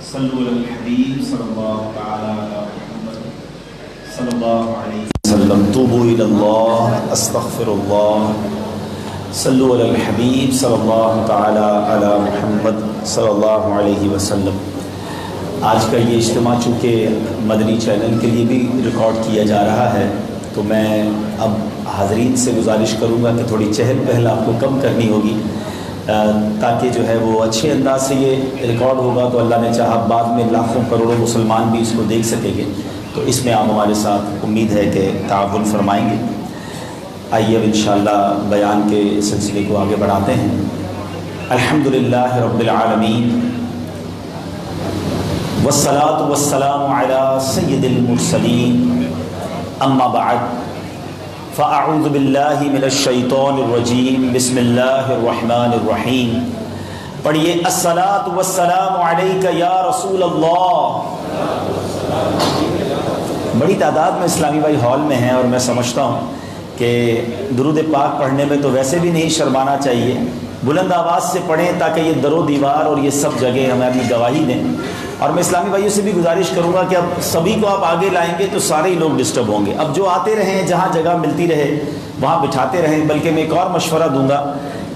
صلو علی الحبیب صلی اللہ تعالی علی محمد صلی اللہ علیہ وسلم توبوا الی اللہ استغفر اللہ صلو علی الحبیب صلی اللہ تعالی علی محمد صلی اللہ علیہ وسلم۔ آج کا یہ اجتماع چونکہ مدنی چینل کے لیے بھی ریکارڈ کیا جا رہا ہے تو میں اب حاضرین سے گزارش کروں گا کہ تھوڑی چہل پہل آپ کو کم کرنی ہوگی تاکہ جو ہے وہ اچھے انداز سے یہ ریکارڈ ہوگا تو اللہ نے چاہا بعد میں لاکھوں کروڑوں مسلمان بھی اس کو دیکھ سکیں گے، تو اس میں آپ ہمارے ساتھ امید ہے کہ تعاون فرمائیں گے۔ آئیے اب انشاءاللہ بیان کے سلسلے کو آگے بڑھاتے ہیں۔ الحمدللہ رب العالمین والصلاة والسلام علی سید المرسلین، اما بعد فاعوذ باللہ من الشیطان الرجیم، بسم اللہ الرحمن الرحیم۔ پڑھیے الصلاة والسلام علیک یا رسول اللہ۔ بڑی تعداد میں اسلامی بھائی ہال میں ہیں اور میں سمجھتا ہوں کہ درود پاک پڑھنے میں تو ویسے بھی نہیں شرمانا چاہیے، بلند آواز سے پڑھیں تاکہ یہ در و دیوار اور یہ سب جگہ ہمیں اپنی گواہی دیں۔ اور میں اسلامی بھائیوں سے بھی گزارش کروں گا کہ اب سبھی کو آپ آگے لائیں گے تو سارے ہی لوگ ڈسٹرب ہوں گے، اب جو آتے رہیں جہاں جگہ ملتی رہے وہاں بٹھاتے رہیں۔ بلکہ میں ایک اور مشورہ دوں گا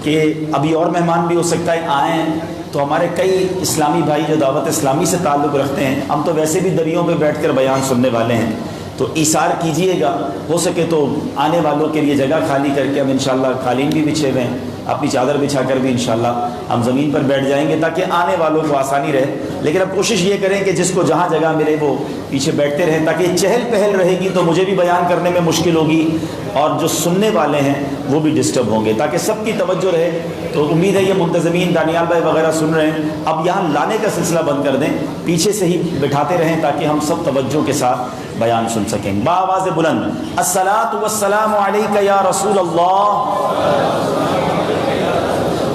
کہ ابھی اور مہمان بھی ہو سکتا ہے آئیں، تو ہمارے کئی اسلامی بھائی جو دعوت اسلامی سے تعلق رکھتے ہیں، ہم تو ویسے بھی دریوں پہ بیٹھ کر بیان سننے والے ہیں، تو ایثار کیجئے گا، ہو سکے تو آنے والوں کے لیے جگہ خالی کر کے ہم انشاءاللہ قالین بھی بچھے ہوئے ہیں، اپنی چادر بچھا کر بھی انشاءاللہ ہم زمین پر بیٹھ جائیں گے تاکہ آنے والوں کو آسانی رہے۔ لیکن اب کوشش یہ کریں کہ جس کو جہاں جگہ ملے وہ پیچھے بیٹھتے رہیں تاکہ چہل پہل رہے گی تو مجھے بھی بیان کرنے میں مشکل ہوگی اور جو سننے والے ہیں وہ بھی ڈسٹرب ہوں گے، تاکہ سب کی توجہ رہے۔ تو امید ہے یہ منتظمین دانیال بھائی وغیرہ سن رہے ہیں، اب یہاں لانے کا سلسلہ بند کر دیں، پیچھے سے ہی بٹھاتے رہیں تاکہ ہم سب توجہ کے ساتھ بیان سن سکیں۔ بآواز بلند الصلاۃ والسلام علیک یا رسول اللہ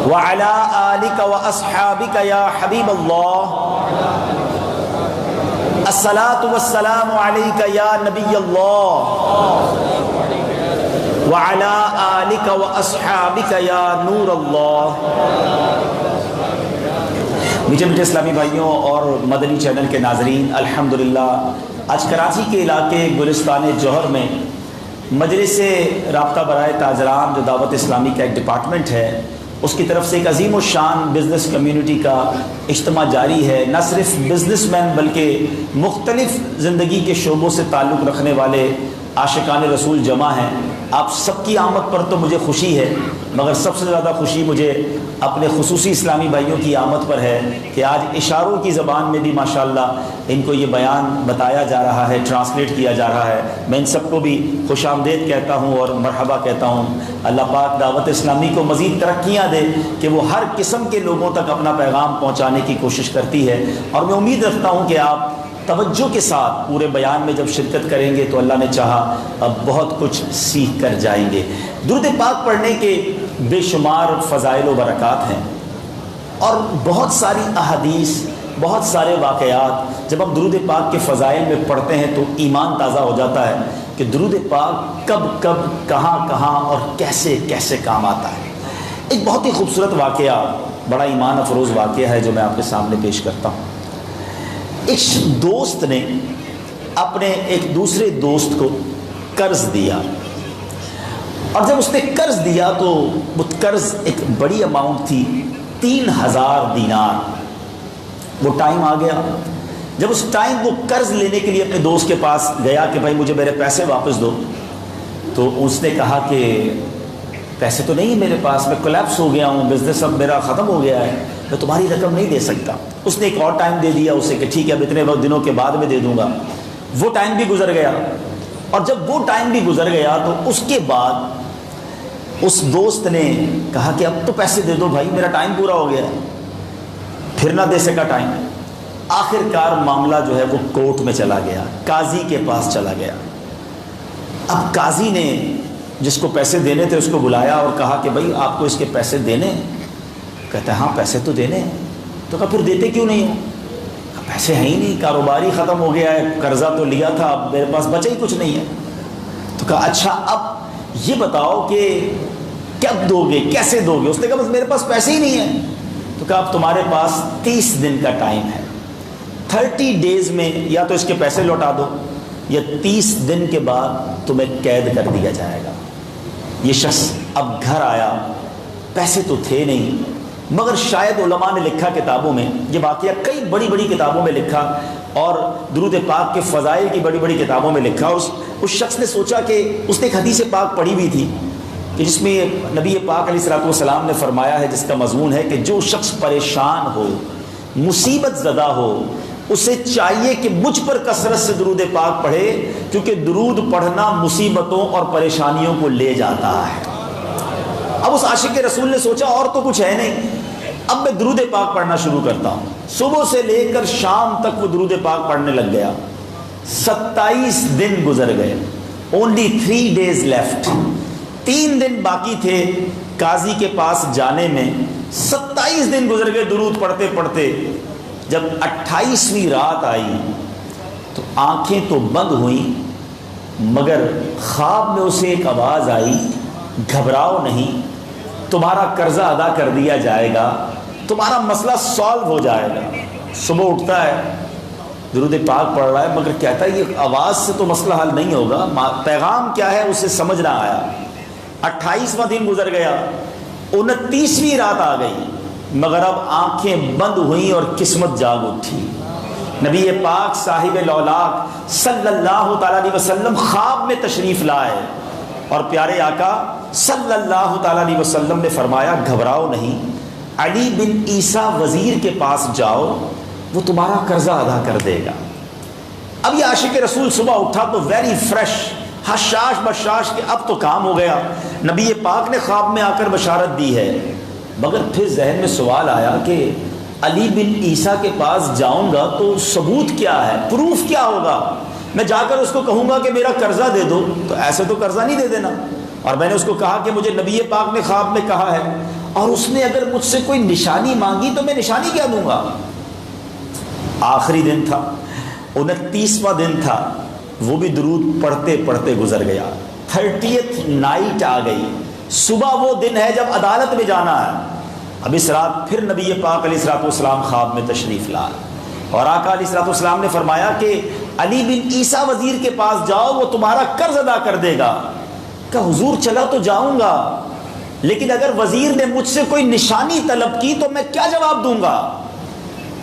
وعلی آلک واصحابک یا حبیب اللہ، الصلاۃ والسلام علیک یا نبی اللہ وعلی آلک واصحابک یا نور اللہ۔ میٹھے میٹھے اسلامی بھائیوں اور مدنی چینل کے ناظرین، الحمدللہ آج کراچی کے علاقے گلستان جوہر میں مجلس رابطہ برائے تاجران جو دعوت اسلامی کا ایک ڈپارٹمنٹ ہے، اس کی طرف سے ایک عظیم الشان بزنس کمیونٹی کا اجتماع جاری ہے۔ نہ صرف بزنس مین بلکہ مختلف زندگی کے شعبوں سے تعلق رکھنے والے عاشقان رسول جمع ہیں۔ آپ سب کی آمد پر تو مجھے خوشی ہے، مگر سب سے زیادہ خوشی مجھے اپنے خصوصی اسلامی بھائیوں کی آمد پر ہے کہ آج اشاروں کی زبان میں بھی ماشاءاللہ ان کو یہ بیان بتایا جا رہا ہے، ٹرانسلیٹ کیا جا رہا ہے۔ میں ان سب کو بھی خوش آمدید کہتا ہوں اور مرحبا کہتا ہوں۔ اللہ پاک دعوت اسلامی کو مزید ترقیاں دے کہ وہ ہر قسم کے لوگوں تک اپنا پیغام پہنچانے کی کوشش کرتی ہے، اور میں امید رکھتا ہوں کہ آپ توجہ کے ساتھ پورے بیان میں جب شرکت کریں گے تو اللہ نے چاہا اب بہت کچھ سیکھ کر جائیں گے۔ درود پاک پڑھنے کے بے شمار فضائل و برکات ہیں اور بہت ساری احادیث، بہت سارے واقعات جب ہم درود پاک کے فضائل میں پڑھتے ہیں تو ایمان تازہ ہو جاتا ہے کہ درود پاک کب کب کہاں کہاں اور کیسے کیسے کام آتا ہے۔ ایک بہت ہی خوبصورت واقعہ، بڑا ایمان افروز واقعہ ہے جو میں آپ کے سامنے پیش کرتا ہوں۔ ایک دوست نے اپنے ایک دوسرے دوست کو قرض دیا، اور جب اس نے قرض دیا تو وہ قرض ایک بڑی اماؤنٹ تھی، 3000 دینار۔ وہ ٹائم آ گیا، جب اس ٹائم وہ قرض لینے کے لیے اپنے دوست کے پاس گیا کہ بھائی مجھے میرے پیسے واپس دو، تو اس نے کہا کہ پیسے تو نہیں میرے پاس، میں کولیپس ہو گیا ہوں، بزنس اب میرا ختم ہو گیا ہے، میں تمہاری رقم نہیں دے سکتا۔ اس نے ایک اور ٹائم دے دیا اسے کہ ٹھیک ہے اب اتنے وقت دنوں کے بعد میں دے دوں گا۔ وہ ٹائم بھی گزر گیا، اور جب وہ ٹائم بھی گزر گیا تو اس کے بعد اس دوست نے کہا کہ اب تو پیسے دے دو بھائی، میرا ٹائم پورا ہو گیا ہے، پھر نہ دے سکا ٹائم۔ آخر کار معاملہ جو ہے وہ کورٹ میں چلا گیا، قاضی کے پاس چلا گیا۔ اب قاضی نے جس کو پیسے دینے تھے اس کو بلایا اور کہا کہ بھائی آپ کو اس کے پیسے دینے؟ کہتا ہے ہاں پیسے تو دینے ہیں۔ تو کہا پھر دیتے کیوں نہیں ہو؟ پیسے ہیں ہی نہیں، کاروبار ہی ختم ہو گیا ہے، قرضہ تو لیا تھا، اب میرے پاس بچا ہی کچھ نہیں ہے۔ تو کہا اچھا اب یہ بتاؤ کہ کب دو گے، کیسے دو گے؟ اس نے کہا بس میرے پاس پیسے ہی نہیں ہیں۔ تو کہا اب تمہارے پاس 30 دن کا ٹائم ہے، 30 ڈیز میں یا تو اس کے پیسے لوٹا دو یا 30 دن کے بعد تمہیں قید کر دیا جائے گا۔ یہ شخص اب گھر آیا، پیسے تو تھے نہیں، مگر شاید علماء نے لکھا کتابوں میں، یہ واقعہ کئی بڑی بڑی کتابوں میں لکھا اور درود پاک کے فضائل کی بڑی بڑی کتابوں میں لکھا۔ اس شخص نے سوچا کہ اس نے ایک حدیث پاک پڑھی ہوئی تھی کہ جس میں نبی پاک علیہ الصلوۃ والسلام نے فرمایا ہے، جس کا مضمون ہے کہ جو شخص پریشان ہو، مصیبت زدہ ہو، اسے چاہیے کہ مجھ پر کثرت سے درود پاک پڑھے، کیونکہ درود پڑھنا مصیبتوں اور پریشانیوں کو لے جاتا ہے۔ اب اس عاشق رسول نے سوچا اور تو کچھ ہے نہیں، اب میں درود پاک پڑھنا شروع کرتا ہوں۔ صبح سے لے کر شام تک وہ درود پاک پڑھنے لگ گیا۔ 27 دن گزر گئے، only 3 days left، 3 دن باقی تھے قاضی کے پاس جانے میں۔ 27 دن گزر گئے درود پڑھتے پڑھتے۔ جب 28ویں رات آئی تو آنکھیں تو بند ہوئیں، مگر خواب میں اسے ایک آواز آئی، گھبراؤ نہیں، تمہارا قرضہ ادا کر دیا جائے گا، تمہارا مسئلہ سالو ہو جائے گا۔ صبح اٹھتا ہے، درود پاک پڑھ رہا ہے، مگر کہتا ہے یہ آواز سے تو مسئلہ حل نہیں ہوگا، پیغام کیا ہے اسے سمجھ نہ آیا۔ 28واں دن گزر گیا، 29ویں رات آ گئی، مگر اب آنکھیں بند ہوئیں اور قسمت جاگ اٹھی۔ نبی پاک صاحب لولاک صلی اللہ تعالیٰ علیہ وسلم خواب میں تشریف لائے اور پیارے آقا صلی اللہ تعالیٰ علیہ وسلم نے فرمایا گھبراؤ نہیں، علی بن عیسیٰ وزیر کے پاس جاؤ، وہ تمہارا قرضہ ادا کر دے گا۔ اب یہ عاشق رسول صبح اٹھا تو ویری فریش، حشاش بشاش کہ اب تو کام ہو گیا، نبی پاک نے خواب میں آ کر بشارت دی ہے۔ مگر پھر ذہن میں سوال آیا کہ علی بن عیسیٰ کے پاس جاؤں گا تو ثبوت کیا ہے، پروف کیا ہوگا؟ میں جا کر اس کو کہوں گا کہ میرا قرضہ دے دو تو ایسے تو قرضہ نہیں دے دینا، اور میں نے اس کو کہا کہ مجھے نبی پاک نے خواب میں کہا ہے، اور اس نے اگر مجھ سے کوئی نشانی مانگی تو میں نشانی کیا دوں گا؟ آخری دن تھا، 29واں دن تھا، وہ بھی درود پڑھتے پڑھتے گزر گیا۔ 30th نائٹ آ گئی، صبح وہ دن ہے جب عدالت میں جانا ہے۔ اب اس رات پھر نبی پاک علیہ الصلوۃ والسلام خواب میں تشریف لائے اور آقا علیہ الصلوۃ والسلام نے فرمایا کہ علی بن عیسیٰ وزیر کے پاس جاؤ، وہ تمہارا قرض ادا کر دے گا۔ کہ حضور چلا تو جاؤں گا، لیکن اگر وزیر نے مجھ سے کوئی نشانی طلب کی تو میں کیا جواب دوں گا؟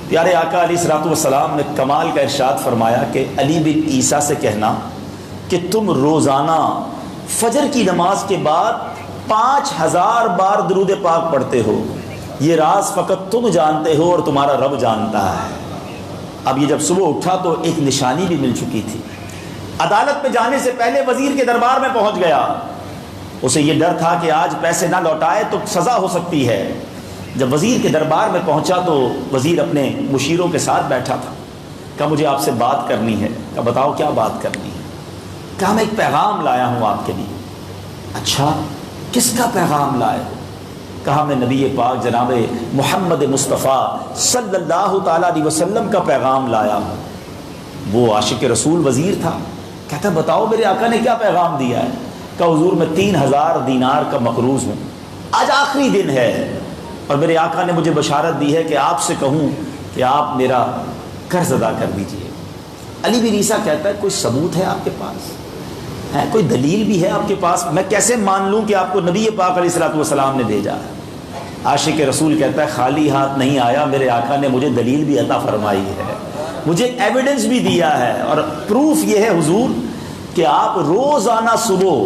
پیارے آقا علیہ الصلوۃ والسلام نے کمال کا ارشاد فرمایا کہ علی بن عیسیٰ سے کہنا کہ تم روزانہ فجر کی نماز کے بعد 5000 بار درود پاک پڑھتے ہو، یہ راز فقط تم جانتے ہو اور تمہارا رب جانتا ہے۔ اب یہ جب صبح اٹھا تو ایک نشانی بھی مل چکی تھی۔ عدالت میں جانے سے پہلے وزیر کے دربار میں پہنچ گیا، اسے یہ ڈر تھا کہ آج پیسے نہ لوٹائے تو سزا ہو سکتی ہے۔ جب وزیر کے دربار میں پہنچا تو وزیر اپنے مشیروں کے ساتھ بیٹھا تھا۔ کہا مجھے آپ سے بات کرنی ہے۔ کہا بتاؤ کیا بات کرنی ہے؟ کہا میں ایک پیغام لایا ہوں آپ کے لیے۔ اچھا کس کا پیغام لائے؟ کہا میں نبی پاک جناب محمد مصطفیٰ صلی اللہ تعالیٰ علیہ وسلم کا پیغام لایا ہوں۔ وہ عاشق رسول وزیر تھا، کہتا بتاؤ میرے آقا نے کیا پیغام دیا ہے؟ کہا حضور میں 3000 دینار کا مقروض ہوں، آج آخری دن ہے اور میرے آقا نے مجھے بشارت دی ہے کہ آپ سے کہوں کہ آپ میرا قرض ادا کر دیجئے۔ علی بن عیسیٰ کہتا ہے کوئی ثبوت ہے آپ کے پاس؟ ہے کوئی دلیل بھی ہے آپ کے پاس؟ میں کیسے مان لوں کہ آپ کو نبی پاک علیہ الصلوۃ والسلام نے بھیجا ہے؟ عاشق رسول کہتا ہے خالی ہاتھ نہیں آیا، میرے آقا نے مجھے دلیل بھی عطا فرمائی ہے، مجھے ایویڈنس بھی دیا ہے، اور پروف یہ ہے حضور کہ آپ روزانہ صبح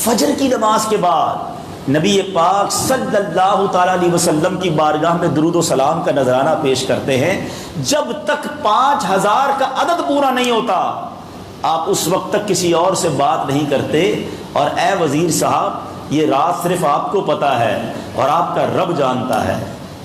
فجر کی نماز کے بعد نبی پاک صلی اللہ تعالیٰ علیہ وسلم کی بارگاہ میں درود و سلام کا نذرانہ پیش کرتے ہیں۔ جب تک 5000 کا عدد پورا نہیں ہوتا آپ اس وقت تک کسی اور سے بات نہیں کرتے، اور اے وزیر صاحب یہ راز صرف آپ کو پتہ ہے اور آپ کا رب جانتا ہے۔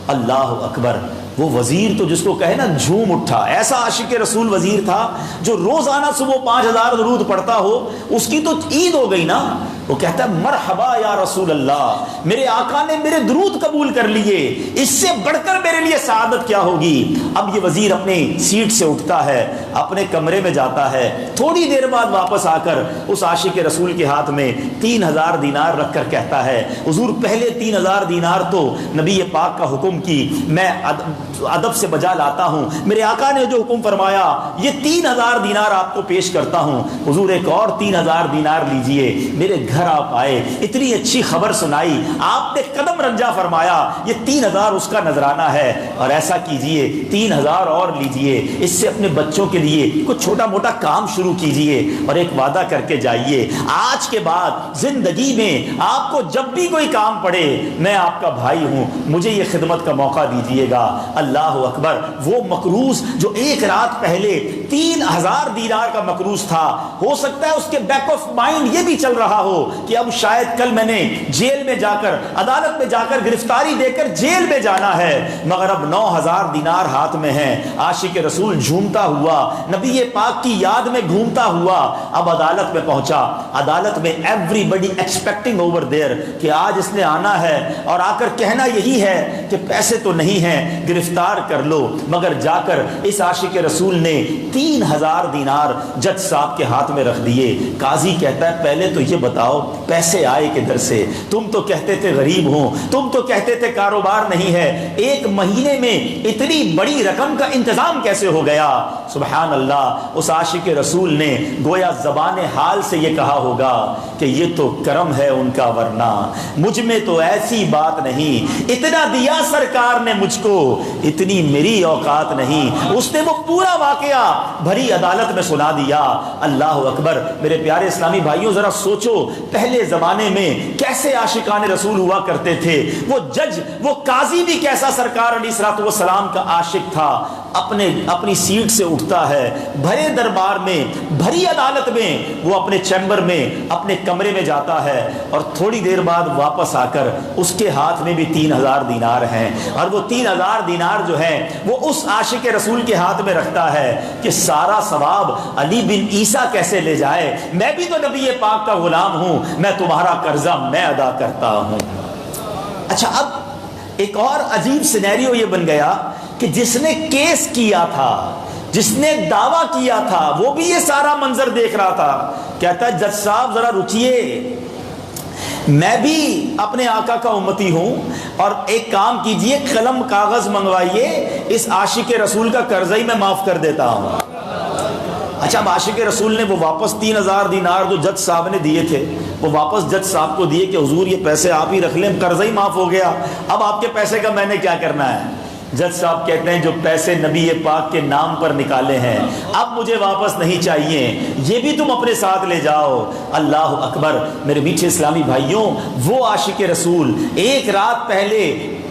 اللہ اکبر! وہ وزیر تو جس کو کہے نا جھوم اٹھا، ایسا عاشق رسول وزیر تھا جو روزانہ صبح 5000 درود پڑھتا ہو، اس کی تو عید ہو گئی نا۔ وہ کہتا ہے مرحبا یا رسول اللہ، میرے آقا نے میرے درود قبول کر لیے، اس سے بڑھ کر میرے لیے سعادت کیا ہوگی۔ اب یہ وزیر اپنی سیٹ سے اٹھتا ہے، اپنے کمرے میں جاتا ہے، تھوڑی دیر بعد واپس آ کر اس عاشق رسول کے ہاتھ میں 3000 دینار رکھ کر کہتا ہے حضور پہلے 3000 دینار تو نبی پاک کا حکم کی میں ادب سے بجا لاتا ہوں، میرے آقا نے جو حکم فرمایا یہ 3000 دینار آپ کو پیش کرتا ہوں، حضور ایک اور 3000 دینار لیجئے۔ میرے گھر آپ آئے، اتنی اچھی خبر سنائی، آپ نے قدم رنجا فرمایا، یہ 3000 اس کا نذرانہ ہے، اور ایسا کیجئے 3000 اور لیجئے، اس سے اپنے بچوں کے لیے کچھ چھوٹا موٹا کام شروع کیجئے اور ایک وعدہ کر کے جائیے، آج کے بعد زندگی میں آپ کو جب بھی کوئی کام پڑے میں آپ کا بھائی ہوں، مجھے یہ خدمت کا موقع دیجئے گا۔ اللہ اکبر، وہ مقروض جو ایک رات پہلے 3000 دینار کا مقروض تھا، ہو سکتا ہے اس کے بیک آف مائنڈ یہ بھی چل رہا ہو کہ اب شاید کل میں نے جیل میں جا کر، عدالت میں جا کر گرفتاری دے کر جیل میں جانا ہے، مگر اب 9000 دینار ہاتھ میں ہیں۔ عاشق رسول جھومتا ہوا نبی پاک کی یاد میں گھومتا ہوا اب عدالت میں پہنچا۔ عدالت میں everybody expecting over there کہ آج اس نے آنا ہے اور آ کر کہنا یہی ہے کہ پیسے تو نہیں ہیں، گرفتار کر لو، مگر جا کر اس عاشق رسول نے 3000 دینار جج صاحب کے ہاتھ میں رکھ دیے۔ قاضی کہتا ہے پہلے تو یہ بتاؤ پیسے آئے کدھر سے؟ تم تو کہتے تھے غریب ہوں، تم تو کہتے تھے کاروبار نہیں ہے، ایک مہینے میں اتنی بڑی رقم کا انتظام کیسے ہو گیا؟ سبحان اللہ، اس عاشق رسول نے گویا زبان حال سے یہ کہا ہوگا کہ یہ تو کرم ہے ان کا، ورنہ مجھ میں تو ایسی بات نہیں، اتنا دیا سرکار نے مجھ کو، اتنی میری اوقات نہیں۔ اس نے وہ پورا واقعہ بھری عدالت میں سنا دیا۔ اللہ اکبر، میرے پیارے اسلامی بھائیوں ذرا سوچو پہلے زمانے میں کیسے عاشقان رسول ہوا کرتے تھے، وہ جج، وہ قاضی بھی کیسا سرکار علیہ الصلوۃ والسلام کا عاشق تھا۔ اپنی سیٹ سے اٹھتا ہے، بھرے دربار میں، بھری عدالت میں، وہ اپنے چیمبر میں، اپنے کمرے میں جاتا ہے، اور تھوڑی دیر بعد واپس آ کر اس کے ہاتھ میں بھی 3000 دینار ہیں، اور وہ 3000 دینار جو ہیں وہ اس عاشق رسول کے ہاتھ میں رکھتا ہے کہ سارا ثواب علی بن عیسیٰ کیسے لے جائے، میں بھی تو نبی پاک کا غلام ہوں، میں تمہارا قرضہ میں ادا کرتا ہوں۔ اچھا، اب ایک اور عجیب سینیریو یہ بن گیا کہ جس نے کیس کیا تھا، جس نے دعویٰ کیا تھا، وہ بھی یہ سارا منظر دیکھ رہا تھا۔ کہتا ہے جج صاحب ذرا رکیے، میں بھی اپنے آقا کا امتی ہوں، اور ایک کام کیجئے، قلم کاغذ منگوائیے، اس عاشق رسول کا قرضہ ہی میں معاف کر دیتا ہوں۔ اچھا، اب عاشق رسول نے وہ واپس 3000 دینار جو جج صاحب نے دیے تھے وہ واپس جج صاحب کو دیے کہ حضور یہ پیسے آپ ہی رکھ لیں، قرضہ ہی معاف ہو گیا، اب آپ کے پیسے کا میں نے کیا کرنا ہے؟ جج صاحب کہتے ہیں جو پیسے نبی پاک کے نام پر نکالے ہیں اب مجھے واپس نہیں چاہیے، یہ بھی تم اپنے ساتھ لے جاؤ۔ اللہ اکبر، میرے میٹھے اسلامی بھائیوں، وہ عاشق رسول ایک رات پہلے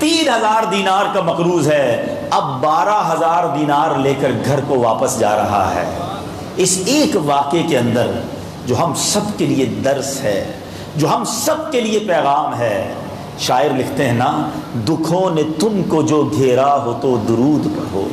3000 دینار کا مقروض ہے، اب 12000 دینار لے کر گھر کو واپس جا رہا ہے۔ اس ایک واقعے کے اندر جو ہم سب کے لیے درس ہے، جو ہم سب کے لیے پیغام ہے، شاعر لکھتے ہیں نا، دکھوں نے تم کو جو گھیرا ہو تو درود پڑھو،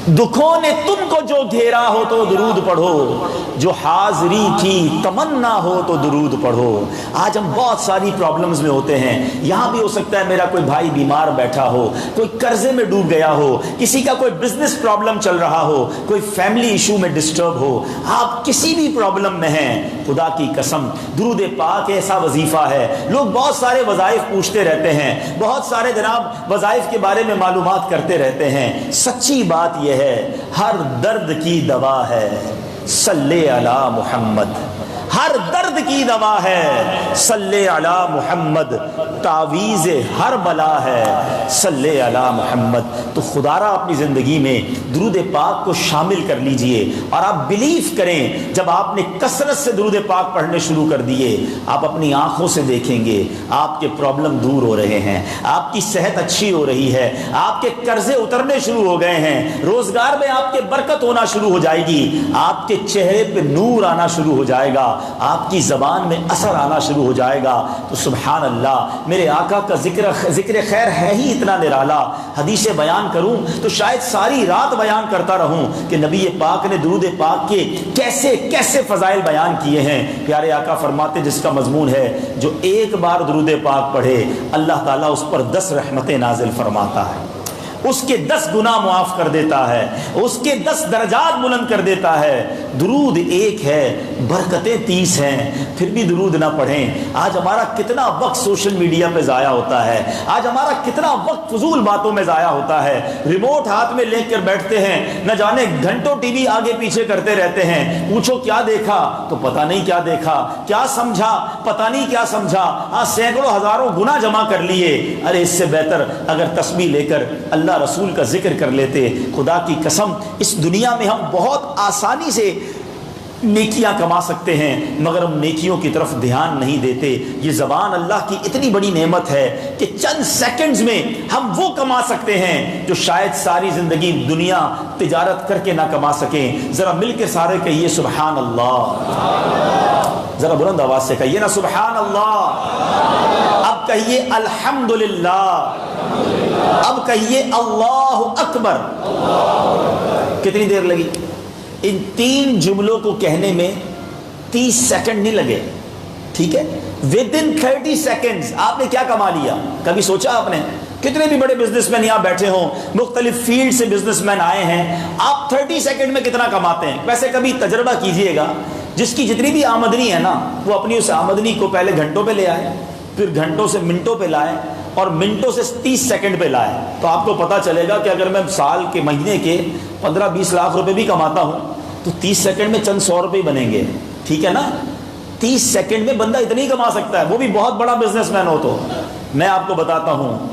دکھوں نے تم کو جو گھیرا ہو تو درود پڑھو، جو حاضری کی تمنا ہو تو درود پڑھو۔ آج ہم بہت ساری پرابلمز میں ہوتے ہیں، یہاں بھی ہو سکتا ہے میرا کوئی بھائی بیمار بیٹھا ہو، کوئی قرضے میں ڈوب گیا ہو، کسی کا کوئی بزنس پرابلم چل رہا ہو، کوئی فیملی ایشو میں ڈسٹرب ہو، آپ کسی بھی پرابلم میں ہیں، خدا کی قسم درود پاک ایسا وظیفہ ہے۔ لوگ بہت سارے وظائف پوچھتے رہتے ہیں، بہت سارے جناب وظائف کے بارے میں معلومات کرتے رہتے ہیں، سچی بات یہ ہے ہر درد کی دوا ہے صلی علی محمد، ہر درد کی دوا ہے صلی علی محمد، تعویذ ہر بلا ہے صلی علی محمد۔ تو خدا را اپنی زندگی میں درود پاک کو شامل کر لیجئے، اور آپ بلیف کریں جب آپ نے کثرت سے درود پاک پڑھنے شروع کر دیے، آپ اپنی آنکھوں سے دیکھیں گے آپ کے پرابلم دور ہو رہے ہیں، آپ کی صحت اچھی ہو رہی ہے، آپ کے قرضے اترنے شروع ہو گئے ہیں، روزگار میں آپ کے برکت ہونا شروع ہو جائے گی، آپ کے چہرے پہ نور آنا شروع ہو جائے گا، آپ کی زبان میں اثر آنا شروع ہو جائے گا۔ تو سبحان اللہ، میرے آقا کا ذکر خیر ہے ہی اتنا نرالا، حدیث بیان کروں تو شاید ساری رات بیان کرتا رہوں کہ نبی پاک نے درود پاک کے کیسے کیسے فضائل بیان کیے ہیں۔ پیارے آقا فرماتے جس کا مضمون ہے جو ایک بار درود پاک پڑھے اللہ تعالیٰ اس پر 10 رحمتیں نازل فرماتا ہے، اس کے 10 گناہ معاف کر دیتا ہے، اس کے 10 درجات بلند کر دیتا ہے۔ درود ایک ہے، برکتیں 30 ہیں، پھر بھی درود نہ پڑھیں۔ آج ہمارا کتنا وقت سوشل میڈیا پہ ضائع ہوتا ہے، آج ہمارا کتنا وقت فضول باتوں میں ضائع ہوتا ہے۔ ریموٹ ہاتھ میں لے کر بیٹھتے ہیں، نہ جانے گھنٹوں ٹی وی آگے پیچھے کرتے رہتے ہیں، پوچھو کیا دیکھا تو پتہ نہیں کیا دیکھا، کیا سمجھا پتہ نہیں کیا سمجھا، سینکڑوں ہزاروں گناہ جمع کر لیے۔ ارے اس سے بہتر اگر تسبیح لے کر اللہ رسول کا ذکر کر لیتے۔ خدا کی قسم اس دنیا میں ہم بہت آسانی سے نیکیاں کما سکتے ہیں مگر ہم نیکیوں کی طرف دھیان نہیں دیتے۔ یہ زبان اللہ کی اتنی بڑی نعمت ہے کہ چند سیکنڈز میں ہم وہ کما سکتے ہیں جو شاید ساری زندگی دنیا تجارت کر کے نہ کما سکیں۔ ذرا مل کے سارے کہیے سبحان اللہ، ذرا بلند آواز سے کہیے نا سبحان اللہ۔ اب کہیے الحمدللہ، اب کہیے اللہ اکبر۔ کتنی دیر لگی؟ ان 3 جملوں کو کہنے میں 30 سیکنڈ نہیں لگے، ٹھیک ہے؟ within 30 seconds آپ نے کیا کما لیا؟ کبھی سوچا آپ نے؟ کتنے بھی بڑے بزنس مین یہاں بیٹھے ہوں، مختلف فیلڈ سے بزنس مین آئے ہیں، آپ 30 سیکنڈ میں کتنا کماتے ہیں؟ ویسے کبھی تجربہ کیجئے گا، جس کی جتنی بھی آمدنی ہے نا وہ اپنی اس آمدنی کو پہلے گھنٹوں پہ لے آئے، پھر گھنٹوں سے منٹوں پہ لائے اور منٹوں سے 30 سیکنڈ پہ لائے، تو آپ کو پتا چلے گا کہ اگر میں سال کے مہینے کے 15-20 لاکھ روپے بھی کماتا ہوں تو 30 سیکنڈ میں چند 100 روپے بنیں گے، ٹھیک ہے نا؟ 30 سیکنڈ میں بندہ اتنی کما سکتا ہے، وہ بھی بہت بڑا بزنس مین ہو۔ تو میں آپ کو بتاتا ہوں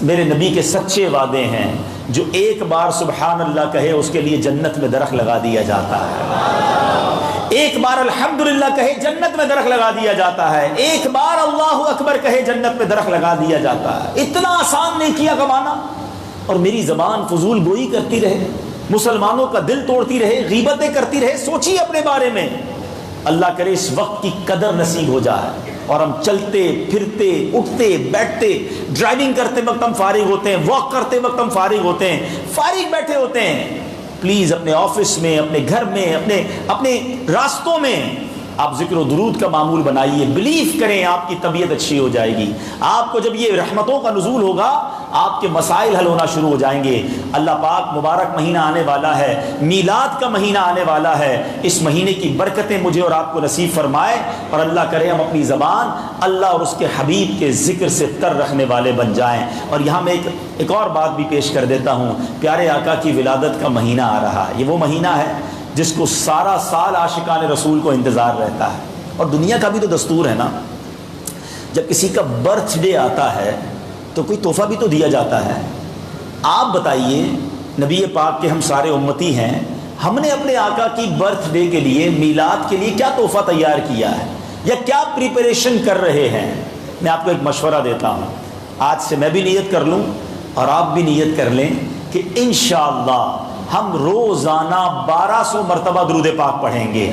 میرے نبی کے سچے وعدے ہیں، جو ایک بار سبحان اللہ کہے اس کے لیے جنت میں درخت لگا دیا جاتا ہے، ایک بار الحمدللہ کہے جنت میں درخت لگا دیا جاتا ہے، ایک بار اللہ اکبر کہے جنت میں درخت لگا دیا جاتا ہے۔ اتنا آسان نیکیاں کمانا، اور میری زبان فضول گوئی کرتی رہے، مسلمانوں کا دل توڑتی رہے، غیبتیں کرتی رہے۔ سوچیے اپنے بارے میں، اللہ کرے اس وقت کی قدر نصیب ہو جائے اور ہم چلتے پھرتے اٹھتے بیٹھتے، ڈرائیونگ کرتے وقت ہم فارغ ہوتے ہیں، واک کرتے وقت ہم فارغ ہوتے ہیں، فارغ بیٹھے ہوتے ہیں۔ پلیز اپنے آفس میں، اپنے گھر میں، اپنے راستوں میں آپ ذکر و درود کا معمول بنائیے۔ بلیف کریں آپ کی طبیعت اچھی ہو جائے گی، آپ کو جب یہ رحمتوں کا نزول ہوگا آپ کے مسائل حل ہونا شروع ہو جائیں گے۔ اللہ پاک مبارک مہینہ آنے والا ہے، میلاد کا مہینہ آنے والا ہے، اس مہینے کی برکتیں مجھے اور آپ کو نصیب فرمائے، اور اللہ کرے ہم اپنی زبان اللہ اور اس کے حبیب کے ذکر سے تر رکھنے والے بن جائیں۔ اور یہاں میں ایک اور بات بھی پیش کر دیتا ہوں، پیارے آقا کی ولادت کا مہینہ آ رہا ہے، یہ وہ مہینہ ہے جس کو سارا سال عاشقان رسول کو انتظار رہتا ہے۔ اور دنیا کا بھی تو دستور ہے نا، جب کسی کا برتھ ڈے آتا ہے تو کوئی تحفہ بھی تو دیا جاتا ہے۔ آپ بتائیے، نبی پاک کے ہم سارے امتی ہیں، ہم نے اپنے آقا کی برتھ ڈے کے لیے، میلاد کے لیے کیا تحفہ تیار کیا ہے یا کیا پریپریشن کر رہے ہیں؟ میں آپ کو ایک مشورہ دیتا ہوں، آج سے میں بھی نیت کر لوں اور آپ بھی نیت کر لیں کہ انشاءاللہ ہم روزانہ 1200 مرتبہ درود پاک پڑھیں گے۔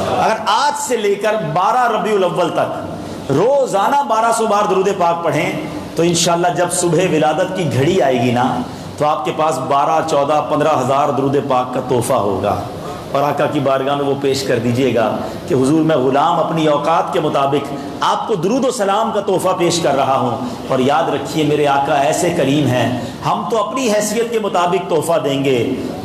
اگر آج سے لے کر 12 ربیع الاول تک روزانہ 1200 بار درود پاک پڑھیں تو انشاءاللہ جب صبح ولادت کی گھڑی آئے گی نا تو آپ کے پاس 12, 14, 15 ہزار درود پاک کا تحفہ ہوگا، اور آقا کی بارگاہ میں وہ پیش کر دیجئے گا کہ حضور میں غلام اپنی اوقات کے مطابق آپ کو درود و سلام کا تحفہ پیش کر رہا ہوں۔ اور یاد رکھیے میرے آقا ایسے کریم ہیں، ہم تو اپنی حیثیت کے مطابق تحفہ دیں گے،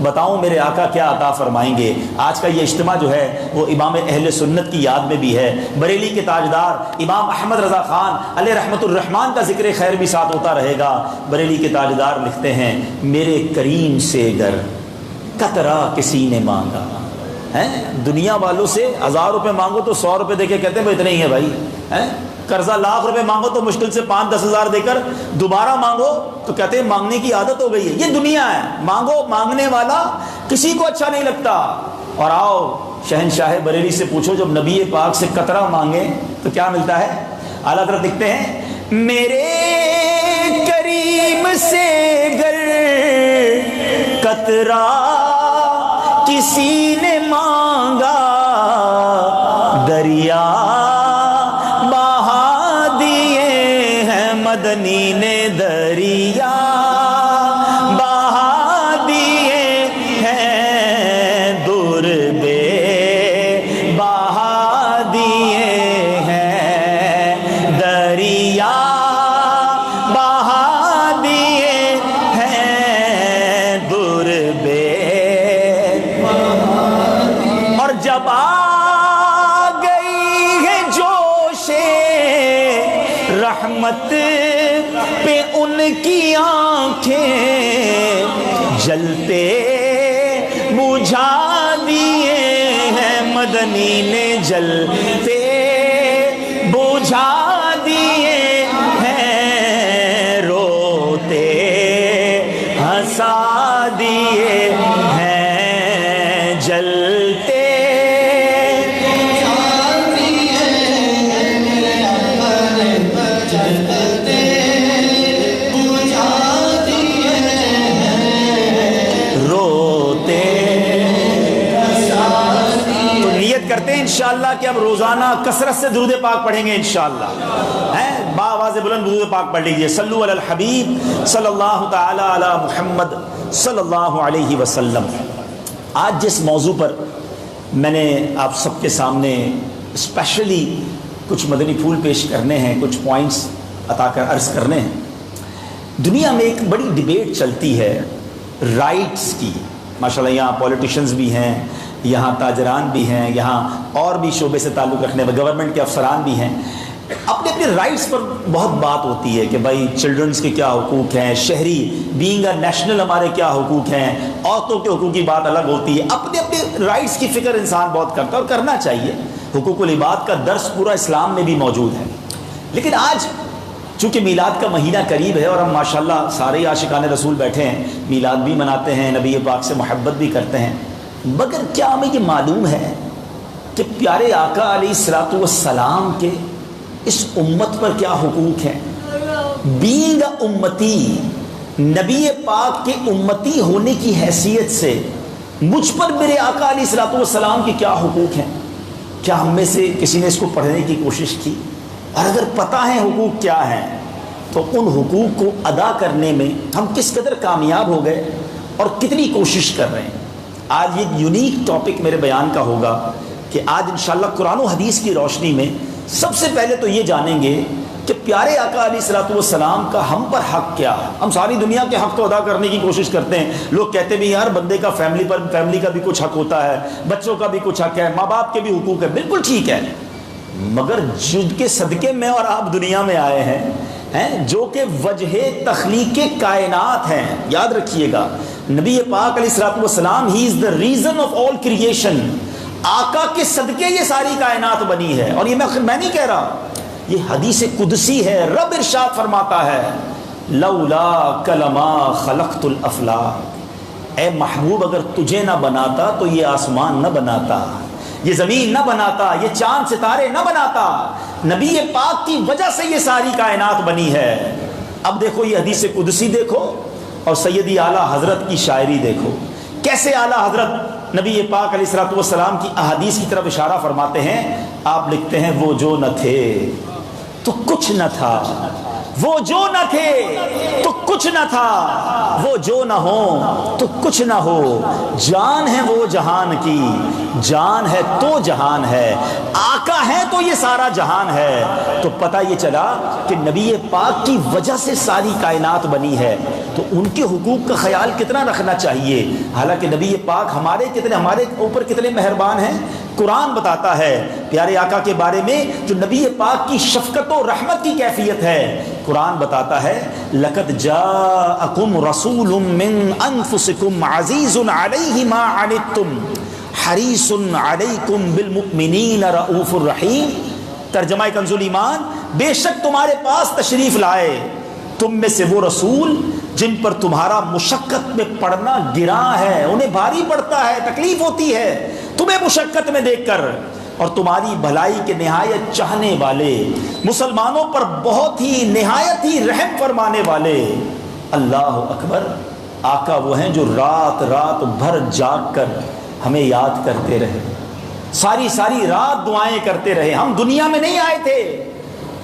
بتاؤں میرے آقا کیا عطا فرمائیں گے۔ آج کا یہ اجتماع جو ہے وہ امام اہل سنت کی یاد میں بھی ہے، بریلی کے تاجدار امام احمد رضا خان علیہ رحمت الرحمان کا ذکر خیر بھی ساتھ ہوتا رہے گا۔ بریلی کے تاجدار لکھتے ہیں، میرے کریم سے گر قطرہ کسی نے مانگا ہے، دنیا والوں سے 1000 روپے مانگو تو 100 روپے دے کے کہتے ہیں وہ اتنے ہی ہیں بھائی، قرضہ 1,00,000 روپے مانگو تو مشکل سے 5-10 ہزار دے کر دوبارہ مانگو تو کہتے ہیں مانگنے کی عادت ہو گئی ہے۔ یہ دنیا ہے، مانگو، مانگنے والا کسی کو اچھا نہیں لگتا۔ اور آؤ شہنشاہ بریلی سے پوچھو، جب نبی پاک سے قطرہ مانگے تو کیا ملتا ہے؟ اعلیٰ حضرت لکھتے ہیں، میرے کریم سے گر قطرہ کسی نے مانگا، دریا بہا دیے ہیں مدنی نے دریا بہا دیے ہیں، دور بے بہا دیے ہیں، دریا بہا دیے ہیں، دور بے، اور جب آ گئی ہے جوش رحمت پہ ان کی آنکھیں، جلتے بجھا دیے ہیں، مدنی نے جلتے بجھا دیے ہیں، روتے ہنسا دیے ہیں، جلتے کرتے ہیں انشاءاللہ کہ اب روزانہ کثرت سے درود پاک پڑھیں گے انشاءاللہ، بآواز بلند درود پاک پڑھ لیجئے، صلو علی الحبیب صلی اللہ تعالی علی محمد صلی اللہ علیہ وسلم۔ آج جس موضوع پر میں نے آپ سب کے سامنے اسپیشلی کچھ مدنی پھول پیش کرنے ہیں، کچھ پوائنٹس عطا کر عرض کرنے ہیں، دنیا میں ایک بڑی ڈیبیٹ چلتی ہے رائٹس کی، ماشاءاللہ یہاں پولیٹیشنز بھی ہیں، یہاں تاجران بھی ہیں، یہاں اور بھی شعبے سے تعلق رکھنے والے گورنمنٹ کے افسران بھی ہیں، اپنے اپنے رائٹس پر بہت بات ہوتی ہے کہ بھائی چلڈرنس کے کیا حقوق ہیں، شہری بینگ اے نیشنل ہمارے کیا حقوق ہیں، عورتوں کے حقوق کی بات الگ ہوتی ہے، اپنے اپنے رائٹس کی فکر انسان بہت کرتا ہے اور کرنا چاہیے، حقوق العباد کا درس پورا اسلام میں بھی موجود ہے۔ لیکن آج چونکہ میلاد کا مہینہ قریب ہے اور ہم ماشاءاللہ سارے عاشقان رسول بیٹھے ہیں، میلاد بھی مناتے ہیں، نبی پاک سے محبت بھی کرتے ہیں، مگر کیا ہمیں یہ معلوم ہے کہ پیارے آقا علیہ الصلوۃ والسلام کے اس امت پر کیا حقوق ہیں؟ بینگ امتی، نبی پاک کے امتی ہونے کی حیثیت سے مجھ پر میرے آقا علیہ الصلوۃ والسلام کے کیا حقوق ہیں؟ کیا ہم میں سے کسی نے اس کو پڑھنے کی کوشش کی؟ اور اگر پتہ ہے حقوق کیا ہیں تو ان حقوق کو ادا کرنے میں ہم کس قدر کامیاب ہو گئے اور کتنی کوشش کر رہے ہیں۔ آج یہ یونیک ٹاپک میرے بیان کا ہوگا کہ آج انشاءاللہ قرآن و حدیث کی روشنی میں سب سے پہلے تو یہ جانیں گے کہ پیارے آقا علیہ الصلوۃ والسلام کا ہم پر حق کیا ہے۔ ہم ساری دنیا کے حق کو ادا کرنے کی کوشش کرتے ہیں، لوگ کہتے بھی یار بندے کا فیملی کا بھی کچھ حق ہوتا ہے، بچوں کا بھی کچھ حق ہے، ماں باپ کے بھی حقوق ہے، بالکل ٹھیک ہے، مگر جن کے صدقے میں اور آپ دنیا میں آئے ہیں جو کہ وجہ تخلیق کائنات ہیں، یاد رکھیے گا نبی پاک علیہ الصلوۃ والسلام ہی is the reason of all creation, آقا کے صدقے یہ ساری کائنات بنی ہے، اور یہ میں نہیں کہہ رہا، یہ حدیث قدسی ہے، رب ارشاد فرماتا ہے لولا کلما خلقت الافلاک، اے محبوب اگر تجھے نہ بناتا تو یہ آسمان نہ بناتا، یہ زمین نہ بناتا، یہ چاند ستارے نہ بناتا، نبی پاک کی وجہ سے یہ ساری کائنات بنی ہے۔ اب دیکھو یہ حدیث قدسی دیکھو اور سیدی اعلیٰ حضرت کی شاعری دیکھو، کیسے اعلیٰ حضرت نبی پاک علیہ الصلوۃ والسلام کی احادیث کی طرف اشارہ فرماتے ہیں۔ آپ لکھتے ہیں وہ جو نہ تھے تو کچھ نہ تھا، وہ جو نہ تھے تو کچھ نہ تھا، وہ جو نہ ہو تو کچھ نہ ہو، جان ہے وہ جہان کی، جان ہے تو جہان ہے، آقا ہے تو یہ سارا جہان ہے۔ تو پتہ یہ چلا کہ نبی پاک کی وجہ سے ساری کائنات بنی ہے، تو ان کے حقوق کا خیال کتنا رکھنا چاہیے۔ حالانکہ نبی پاک ہمارے اوپر کتنے مہربان ہیں۔ قرآن بتاتا ہے پیارے آقا کے بارے میں جو نبی پاک کی شفقت و رحمت کی کیفیت ہے، قرآن بتاتا ہے لقد جاءکم رسول من انفسکم عزیز علیہ ما عنتم حریص علیکم بالمؤمنین رؤوف الرحیم۔ ترجمہ کنز الایمان، بے شک تمہارے پاس تشریف لائے تم میں سے وہ رسول جن پر تمہارا مشقت میں پڑنا گراں ہے، انہیں بھاری پڑتا ہے، تکلیف ہوتی ہے تمہیں مشقت میں دیکھ کر، اور تمہاری بھلائی کے نہایت چاہنے والے، مسلمانوں پر بہت ہی نہایت ہی رحم فرمانے والے۔ اللہ اکبر، آقا وہ ہیں جو رات رات بھر جاگ کر ہمیں یاد کرتے رہے، ساری رات دعائیں کرتے رہے۔ ہم دنیا میں نہیں آئے تھے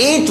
8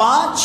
5,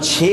6,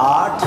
8,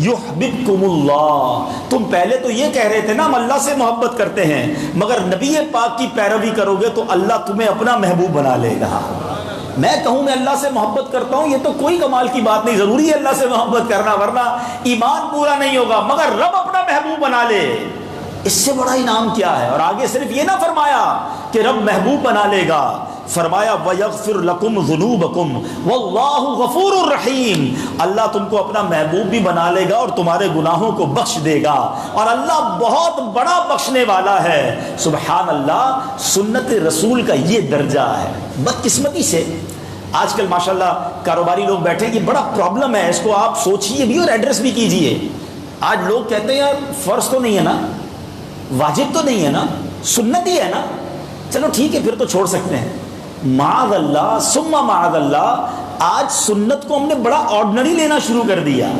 یحببکم اللہ، تم پہلے تو یہ کہہ رہے تھے نا ہم اللہ سے محبت کرتے ہیں، مگر نبی پاک کی پیروی کرو گے تو اللہ تمہیں اپنا محبوب بنا لے گا۔ میں کہوں میں اللہ سے محبت کرتا ہوں، یہ تو کوئی کمال کی بات نہیں، ضروری ہے اللہ سے محبت کرنا ورنہ ایمان پورا نہیں ہوگا، مگر رب اپنا محبوب بنا لے، اس سے بڑا انعام کیا ہے؟ اور آگے صرف یہ نہ فرمایا کہ رب محبوب بنا لے گا، فرمایا وَيَغْفِرْ لَكُمْ ذُنُوبَكُمْ وَاللَّهُ غَفُورٌ رَحِيمٌ، اللہ تم کو اپنا محبوب بھی بنا لے گا اور تمہارے گناہوں کو بخش دے گا، اور اللہ بہت بڑا بخشنے والا ہے۔ سبحان اللہ، سنت رسول کا یہ درجہ ہے۔ بدقسمتی سے آج کل ماشاءاللہ کاروباری لوگ بیٹھے، یہ بڑا پرابلم ہے، اس کو آپ سوچئے بھی اور ایڈریس بھی کیجئے۔ آج لوگ کہتے ہیں یار فرض تو نہیں ہے نا، واجب تو نہیں ہے نا، سنت ہی ہے نا، چلو ٹھیک ہے پھر تو چھوڑ سکتے ہیں۔ معاذ اللہ ثم معاذ اللہ، آج سنت کو ہم نے بڑا آرڈنری لینا شروع کر دیا۔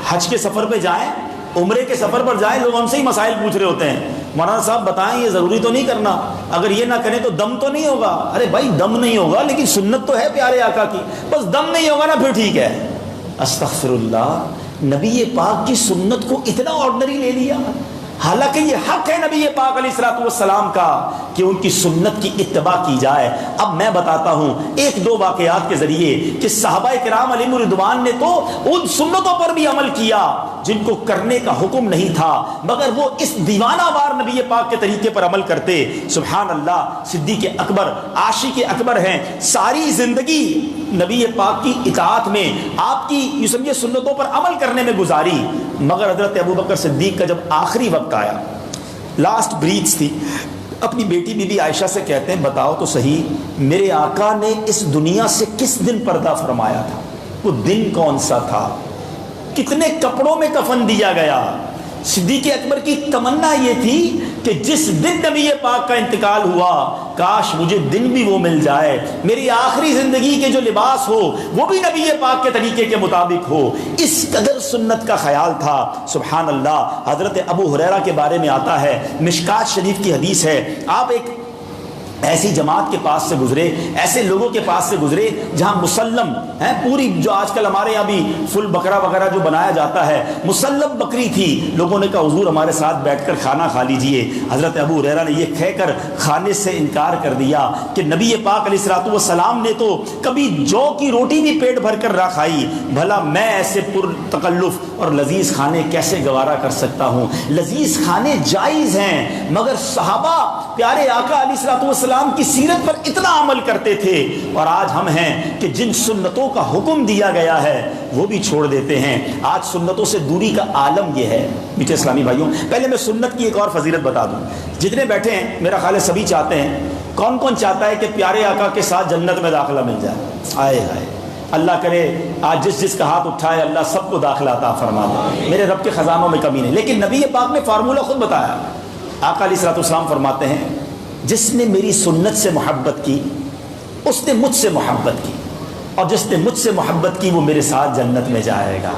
حج کے سفر پہ جائیں، عمرے کے سفر پر جائیں، لوگ ہم سے ہی مسائل پوچھ رہے ہوتے ہیں، مولانا صاحب بتائیں یہ ضروری تو نہیں کرنا، اگر یہ نہ کریں تو دم تو نہیں ہوگا؟ ارے بھائی دم نہیں ہوگا لیکن سنت تو ہے پیارے آقا کی، بس دم نہیں ہوگا نا پھر ٹھیک ہے۔ استغفر اللہ، نبی پاک کی سنت کو اتنا آرڈنری لے لیا، حالانکہ یہ حق ہے نبی پاک علیہ الصلوۃ والسلام کا کہ ان کی سنت کی اتباع کی جائے۔ اب میں بتاتا ہوں ایک دو واقعات کے ذریعے کہ صحابہ کرام علیہم رضوان نے تو ان سنتوں پر بھی عمل کیا جن کو کرنے کا حکم نہیں تھا، مگر وہ اس دیوانہ وار نبی پاک کے طریقے پر عمل کرتے۔ سبحان اللہ، صدیق اکبر عاشق اکبر ہیں، ساری زندگی نبی پاک کی اطاعت میں، آپ کی یہ سمجھے سنتوں پر عمل کرنے میں گزاری، مگر حضرت ابوبکر صدیق کا جب آخری وقت آیا، لاسٹ بریتھ تھی، اپنی بیٹی بی بی عائشہ سے کہتے ہیں بتاؤ تو صحیح میرے آقا نے اس دنیا سے کس دن پردہ فرمایا تھا؟ وہ دن کون سا تھا؟ کتنے کپڑوں میں کفن دیا گیا؟ صدیق اکبر کی تمنا یہ تھی کہ جس دن نبی پاک کا انتقال ہوا کاش مجھے دن بھی وہ مل جائے، میری آخری زندگی کے جو لباس ہو وہ بھی نبی پاک کے طریقے کے مطابق ہو، اس قدر سنت کا خیال تھا۔ سبحان اللہ، حضرت ابو ہریرہ کے بارے میں آتا ہے، مشکات شریف کی حدیث ہے، آپ ایک ایسی جماعت کے پاس سے گزرے، ایسے لوگوں کے پاس سے گزرے جہاں مسلم ہے، پوری جو آج کل ہمارے یہاں بھی فل بکرا وغیرہ جو بنایا جاتا ہے، مسلم بکری تھی۔ لوگوں نے کہا حضور ہمارے ساتھ بیٹھ کر کھانا کھا لیجئے۔ حضرت ابو ہریرہ نے یہ کہہ کر کھانے سے انکار کر دیا کہ نبی پاک علیہ الصلوۃ والسلام نے تو کبھی جو کی روٹی بھی پیٹ بھر کر نہ کھائی، بھلا میں ایسے پر تکلف اور لذیذ کھانے کیسے گوارا کر سکتا ہوں؟ لذیذ کھانے جائز ہیں، مگر صحابہ پیارے آقا علیہ الصلوۃ والسلام کی سیرت پر اتنا عمل کرتے تھے، اور آج ہم ہیں کہ جن سنتوں کا حکم دیا گیا ہے وہ بھی چھوڑ دیتے ہیں۔ آج سنتوں سے دوری کا عالم یہ ہے۔ میٹھے اسلامی بھائیوں، پہلے میں سنت کی ایک اور فضیلت بتا دوں، جتنے بیٹھے ہیں میرا خیال ہے سبھی چاہتے ہیں، کون کون چاہتا ہے کہ پیارے آقا کے ساتھ جنت میں داخلہ مل جائے؟ آئے ہائے، اللہ کرے آج جس کا ہاتھ اٹھائے اللہ سب کو داخلہ عطا فرما دے، میرے رب کے خزانوں میں کمی نہیں۔ لیکن نبی پاک نے فارمولہ خود بتایا، آقا علیہ الصلوۃ والسلام فرماتے ہیں جس نے میری سنت سے محبت کی اس نے مجھ سے محبت کی، اور جس نے مجھ سے محبت کی وہ میرے ساتھ جنت میں جائے گا۔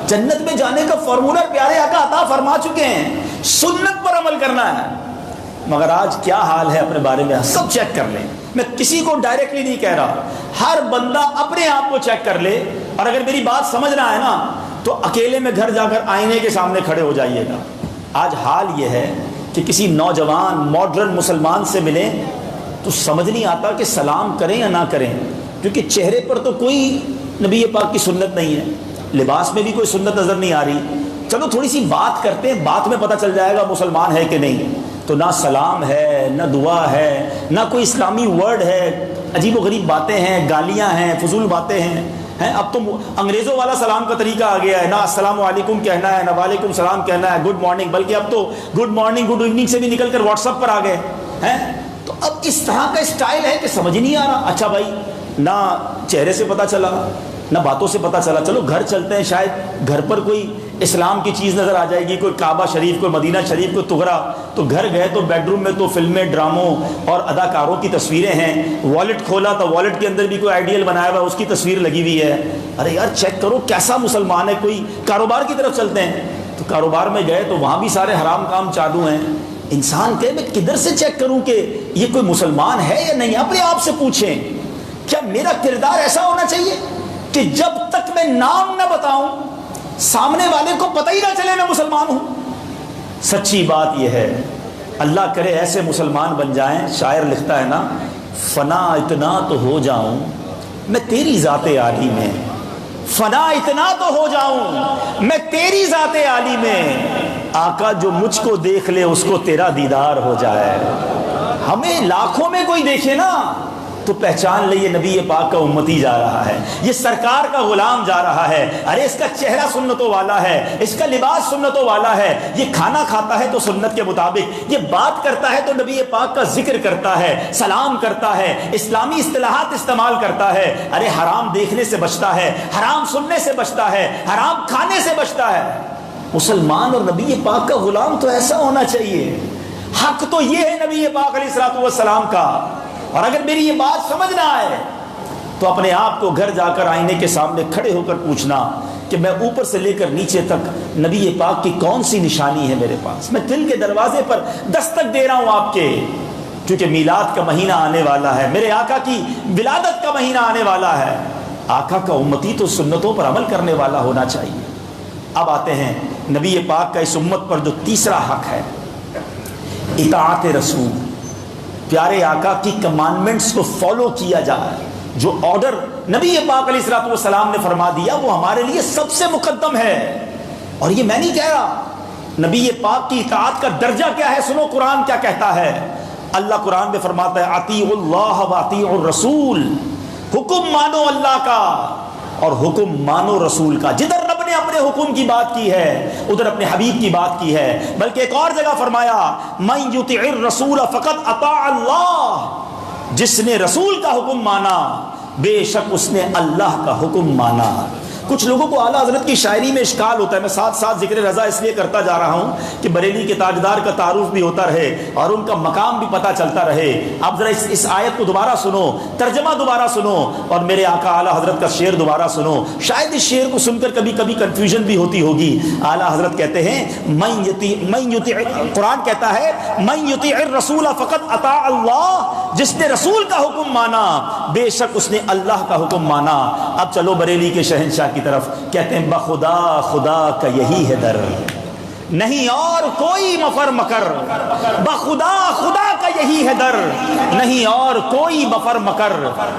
جنت میں جانے کا فارمولہ پیارے آقا عطا فرما چکے ہیں، سنت پر عمل کرنا ہے۔ مگر آج کیا حال ہے اپنے بارے میں سب چیک کر لیں، میں کسی کو ڈائریکٹلی نہیں کہہ رہا، ہر بندہ اپنے آپ کو چیک کر لے، اور اگر میری بات سمجھ رہا ہے نا تو اکیلے میں گھر جا کر آئینے کے سامنے کھڑے ہو جائیے گا۔ آج حال یہ ہے کہ کسی نوجوان ماڈرن مسلمان سے ملیں تو سمجھ نہیں آتا کہ سلام کریں یا نہ کریں، کیونکہ چہرے پر تو کوئی نبی پاک کی سنت نہیں ہے، لباس میں بھی کوئی سنت نظر نہیں آ رہی۔ چلو تھوڑی سی بات کرتے ہیں، بات میں پتہ چل جائے گا مسلمان ہے کہ نہیں، تو نہ سلام ہے، نہ دعا ہے، نہ کوئی اسلامی ورڈ ہے، عجیب و غریب باتیں ہیں، گالیاں ہیں، فضول باتیں ہیں۔ اب تو انگریزوں والا سلام کا طریقہ آ گیا ہے، نہ السلام علیکم کہنا ہے، نہ وعلیکم السلام کہنا ہے، گڈ مارننگ، بلکہ اب تو گڈ مارننگ گڈ ایوننگ سے بھی نکل کر واٹس ایپ پر آ گئے ہیں۔ تو اب اس طرح کا اسٹائل ہے کہ سمجھ نہیں آ رہا۔ اچھا بھائی، نہ چہرے سے پتہ چلا نہ باتوں سے پتہ چلا، چلو گھر چلتے ہیں، شاید گھر پر کوئی اسلام کی چیز نظر آ جائے گی، کوئی کعبہ شریف، کوئی مدینہ شریف، کوئی تغرا، تو گھر گئے تو بیڈ روم میں تو فلمیں، ڈراموں اور اداکاروں کی تصویریں ہیں، والٹ کھولا تو والٹ کے اندر بھی کوئی آئیڈیل بنایا ہوا اس کی تصویر لگی ہوئی ہے۔ ارے یار چیک کرو کیسا مسلمان ہے۔ کوئی کاروبار کی طرف چلتے ہیں تو کاروبار میں گئے تو وہاں بھی سارے حرام کام چالو ہیں۔ انسان کہے میں کدھر سے چیک کروں کہ یہ کوئی مسلمان ہے یا نہیں؟ اپنے آپ سے پوچھیں، کیا میرا کردار ایسا ہونا چاہیے کہ جب تک میں نام نہ بتاؤں سامنے والے کو پتہ ہی نہ چلے میں مسلمان ہوں. سچی بات یہ ہے، اللہ کرے ایسے مسلمان بن جائیں. شاعر لکھتا ہے نا، فنا اتنا تو ہو جاؤں میں تیری ذات عالی میں، فنا اتنا تو ہو جاؤں میں تیری ذات عالی میں، آقا جو مجھ کو دیکھ لے اس کو تیرا دیدار ہو جائے. ہمیں لاکھوں میں کوئی دیکھے نا تو پہچان لے یہ نبی پاک کا امتی جا رہا ہے، یہ سرکار کا غلام جا رہا ہے. ارے اس کا چہرہ سنتوں والا ہے، اس کا لباس سنتوں والا ہے، یہ کھانا کھاتا ہے تو سنت کے مطابق، یہ بات کرتا ہے تو نبی پاک کا ذکر کرتا ہے، سلام کرتا ہے، اسلامی اصطلاحات استعمال کرتا ہے. ارے حرام دیکھنے سے بچتا ہے، حرام سننے سے بچتا ہے، حرام کھانے سے بچتا ہے. مسلمان اور نبی پاک کا غلام تو ایسا ہونا چاہیے. حق تو یہ ہے نبی پاک علیہ الصلوۃ والسلام کا. اور اگر میری یہ بات سمجھ نہ آئے تو اپنے آپ کو گھر جا کر آئینے کے سامنے کھڑے ہو کر پوچھنا کہ میں اوپر سے لے کر نیچے تک نبی پاک کی کون سی نشانی ہے میرے پاس. میں دل کے دروازے پر دستک دے رہا ہوں آپ کے، کیونکہ میلاد کا مہینہ آنے والا ہے، میرے آقا کی ولادت کا مہینہ آنے والا ہے. آقا کا امتی تو سنتوں پر عمل کرنے والا ہونا چاہیے. اب آتے ہیں نبی پاک کا اس امت پر جو تیسرا حق ہے، اطاعت رسول. پیارے آقا کی کمانڈمنٹس کو فالو کیا جائے. جو آرڈر نبی پاک علیہ الصلوۃ والسلام نے فرما دیا وہ ہمارے لیے سب سے مقدم ہے. اور یہ میں نہیں کہہ رہا، نبی پاک کی اطاعت کا درجہ کیا ہے سنو قرآن کیا کہتا ہے. اللہ قرآن میں فرماتا ہے اطیعوا اللہ واطیعوا الرسول، حکم مانو اللہ کا اور حکم مانو رسول کا. جدھر رب نے اپنے حکم کی بات کی ہے ادھر اپنے حبیب کی بات کی ہے. بلکہ ایک اور جگہ فرمایا من یطع الرسول فقد اطاع اللہ، جس نے رسول کا حکم مانا بے شک اس نے اللہ کا حکم مانا. کچھ لوگوں کو اعلیٰ حضرت کی شاعری میں اشکال ہوتا ہے. میں ساتھ ساتھ ذکر رضا اس لیے کرتا جا رہا ہوں کہ بریلی کے تاجدار کا تعارف بھی ہوتا رہے اور ان کا مقام بھی پتہ چلتا رہے. آپ ذرا اس آیت کو دوبارہ سنو، ترجمہ دوبارا سنو اور میرے آقا اعلیٰ حضرت کا شعر دوبارہ سنو. شاید اس شعر کو سن کر کبھی کبھی کنفیوژن بھی ہوتی ہوگی. اعلیٰ حضرت کہتے ہیں من یطع، قرآن کہتا ہے من یطع الرسول فقد اطاع اللہ، جس نے رسول کا حکم مانا بے شک اس نے اللہ کا حکم مانا. اب چلو بریلی کے شہنشاہ کی طرف. کہتے ہیں بخدا خدا کا یہی ہے در، نہیں اور کوئی مفر مکر. بخدا خدا کا یہی ہے در، نہیں اور کوئی مفر مکر.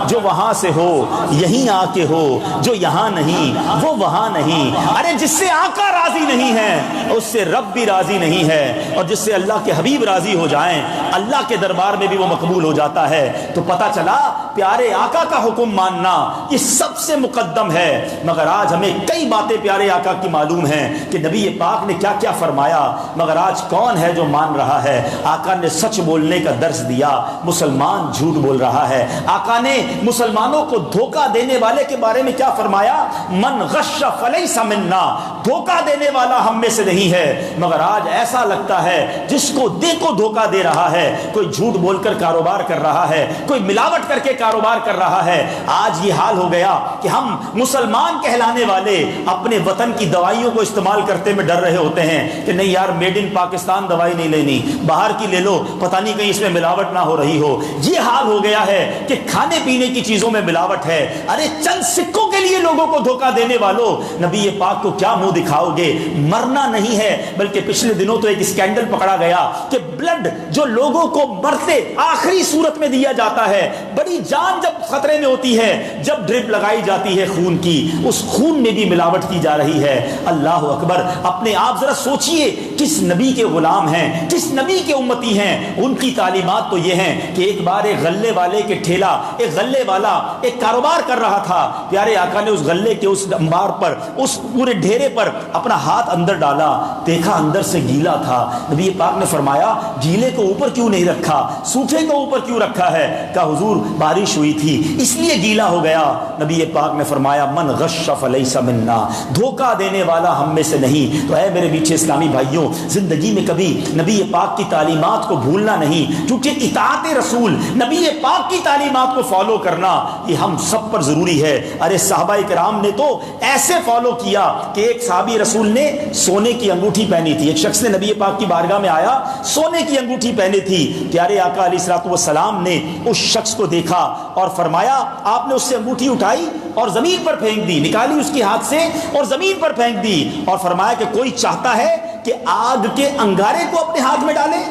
جو وہاں سے ہو یہیں آ کے ہو، جو یہاں نہیں وہ وہاں نہیں. ارے جس سے آقا راضی نہیں ہے اس سے رب بھی راضی نہیں ہے، اور جس سے اللہ کے حبیب راضی ہو جائیں اللہ کے دربار میں بھی وہ مقبول ہو جاتا ہے. تو پتہ چلا پیارے آقا کا حکم ماننا یہ سب سے مقدم ہے. مگر آج ہمیں کئی باتیں پیارے آقا کی معلوم ہیں کہ نبی پاک نے کیا کیا فرمایا، مگر آج کون ہے جو مان رہا ہے. آقا نے سچ بولنے کا درس دیا، مسلمان جھوٹ بول رہا ہے. آقا نے مسلمانوں کو دھوکہ دینے والے کے بارے میں کیا فرمایا، من غش فلیس منا، دھوکہ دینے والا ہم میں سے نہیں ہے. مگر آج ایسا لگتا ہے جس کو دیکھو دھوکہ دے رہا ہے، کوئی جھوٹ بول کر کاروبار کر رہا ہے، کوئی ملاوٹ کر کے کاروبار کر رہا ہے. آج یہ حال ہو گیا کہ ہم مسلمان کہلانے والے اپنے وطن کی دوائیوں کو استعمال کرتے میں ڈر رہے ہوتے ہیں کہ نہیں یار میڈ ان پاکستان دوائی نہیں لینی، باہر کی لے لو، پتہ نہیں کہیں اس میں ملاوٹ نہ ہو رہی ہو. یہ حال ہو گیا ہے کہ کھانے پینے کی چیزوں میں ملاوٹ ہے. ارے چند سکوں کے لیے لوگوں کو دھوکہ دینے والوں، نبی پاک کو کیا منہ دکھاؤ گے. مرنا نہیں ہے، بلکہ پچھلے دنوں تو ایک اسکینڈل پکڑا گیا کہ بلڈ جو لوگوں کو مرتے آخری صورت میں دیا جاتا ہے، بڑی جان جب خطرے میں ہوتی ہے، جب ڈرپ لگائی جاتی ہے خون کی، اس خون میں بھی ملاوٹ کی جا رہی ہے. اللہ اکبر. اپنے آپ ذرا سوچئے کس نبی کے غلام ہیں، کس نبی کے امتی ہیں. ان کی تعلیمات تو یہ ہیں کہ ایک بار ایک غلے والے کے ٹھیلا، ایک غلے والا ایک کاروبار کر رہا تھا. پیارے آقا نے اس غلے کے اس انبار پر، اس پورے ڈھیرے پر اپنا ہاتھ اندر ڈالا، دیکھا اندر سے گیلا تھا. نبی پاک نے فرمایا گیلے کو اوپر کیوں نہیں رکھا، سوکھے کو اوپر کیوں رکھا ہے؟ کہا حضور بارش ہوئی تھی اس لیے گیلا ہو گیا. نبی پاک نے فرمایا من غش فلیس منا، دھوکہ دینے والا ہم میں سے نہیں. تو اے میرے میٹھے اسلامی بھائیوں، زندگی میں کبھی نبی پاک کی تعلیمات کو بھولنا نہیں، کیونکہ اطاعت رسول، نبی پاک کی تعلیمات کو فالو کرنا یہ ہم سب پر ضروری ہے. ارے صحابہ کرام نے تو ایسے فالو کیا کہ ایک صحابی رسول نے سونے کی انگوٹھی پہنی تھی، ایک شخص نے نبی پاک کی بارگاہ میں آیا، سونے کی انگوٹھی پہنی تھی، پیارے آقا علیہ الصلوۃ والسلام نے اس شخص کو دیکھا اور فرمایا، آپ نے اس سے انگوٹھی اٹھائی اور زمین پر پھینک دی، نکالی اس کے ہاتھ سے اور زمین پر پھینک دی، اور فرمایا کہ کوئی چاہتا ہے کہ آگ کے انگارے کو اپنے ہاتھ میں ڈالے؟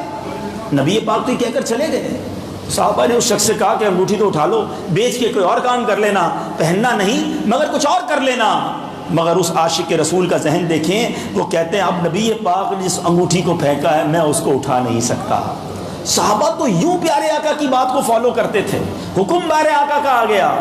نبی پاک تو یہ کہہ کر چلے گئے۔ صحابہ نے اس شخص سے کہا کہ انگوٹھی تو اٹھا لو، بیچ کے کوئی اور کام کر لینا، پہننا نہیں مگر کچھ اور کر لینا۔ مگر اس عاشق رسول کا ذہن دیکھیں، وہ کہتے ہیں اب نبی پاک نے جس انگوٹھی کو پھینکا ہے میں اس کو اٹھا نہیں سکتا۔ صحابہ تو یوں پیارے آقا کی بات کو فالو کرتے تھے، حکم پیارے آقا کا آ گیا۔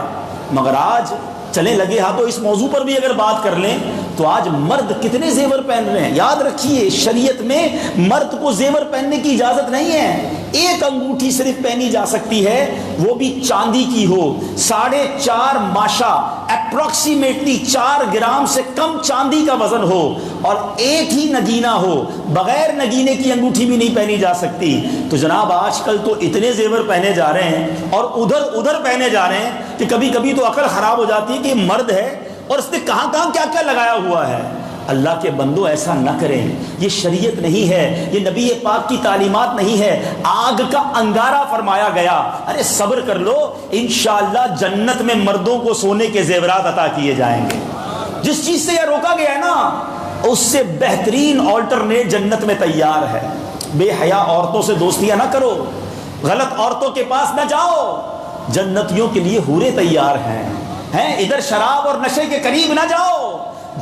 مگر آج چلیں لگے ہاتھوں اس موضوع پر بھی اگر بات کر لیں تو آج مرد کتنے زیور پہن رہے ہیں۔ یاد رکھیے شریعت میں مرد کو زیور پہننے کی اجازت نہیں ہے، ایک انگوٹھی صرف پہنی جا سکتی ہے، وہ بھی چاندی کی ہو، 4.5 ماشا اپروکسیمیٹلی 4 گرام سے کم چاندی کا وزن ہو، اور ایک ہی نگینہ ہو، بغیر نگینے کی انگوٹھی بھی نہیں پہنی جا سکتی۔ تو جناب آج کل تو اتنے زیور پہنے جا رہے ہیں اور ادھر پہنے جا رہے ہیں کہ کبھی کبھی تو عقل خراب ہو جاتی ہے کہ یہ مرد ہے اور اس نے کہاں کیا کیا لگایا ہوا ہے۔ اللہ کے بندو ایسا نہ کریں، یہ شریعت نہیں ہے، یہ نبی پاک کی تعلیمات نہیں ہے۔ آگ کا انگارہ فرمایا گیا، ارے صبر کر لو، انشاءاللہ جنت میں مردوں کو سونے کے زیورات عطا کیے جائیں گے۔ جس چیز سے یہ روکا گیا ہے نا، اس سے بہترین آلٹرنیٹ جنت میں تیار ہے۔ بے حیا عورتوں سے دوستیاں نہ کرو، غلط عورتوں کے پاس نہ جاؤ، جنتیوں کے لیے حوریں تیار ہیں۔ ادھر شراب اور نشے کے قریب نہ جاؤ،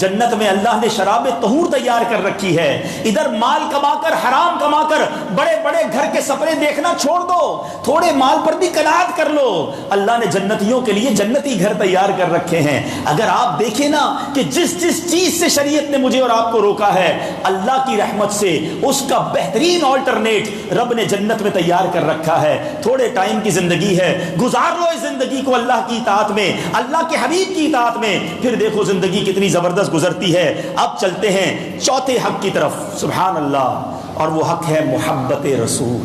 جنت میں اللہ نے شراب طہور تیار کر رکھی ہے۔ ادھر مال کما کر حرام کما کر بڑے بڑے گھر کے سپنے دیکھنا چھوڑ دو، تھوڑے مال پر بھی قناعت کر لو، اللہ نے جنتیوں کے لیے جنتی گھر تیار کر رکھے ہیں۔ اگر آپ دیکھیں نا کہ جس چیز سے شریعت نے مجھے اور آپ کو روکا ہے، اللہ کی رحمت سے اس کا بہترین آلٹرنیٹ رب نے جنت میں تیار کر رکھا ہے۔ تھوڑے ٹائم کی زندگی ہے، گزار لو اس زندگی کو اللہ کی اطاعت میں، اللہ کے حبیب کی اطاعت میں، پھر دیکھو زندگی کتنی زبردست گزرتی ہے۔ اب چلتے ہیں چوتھے حق کی طرف، سبحان اللہ، اور وہ حق ہے محبت رسول،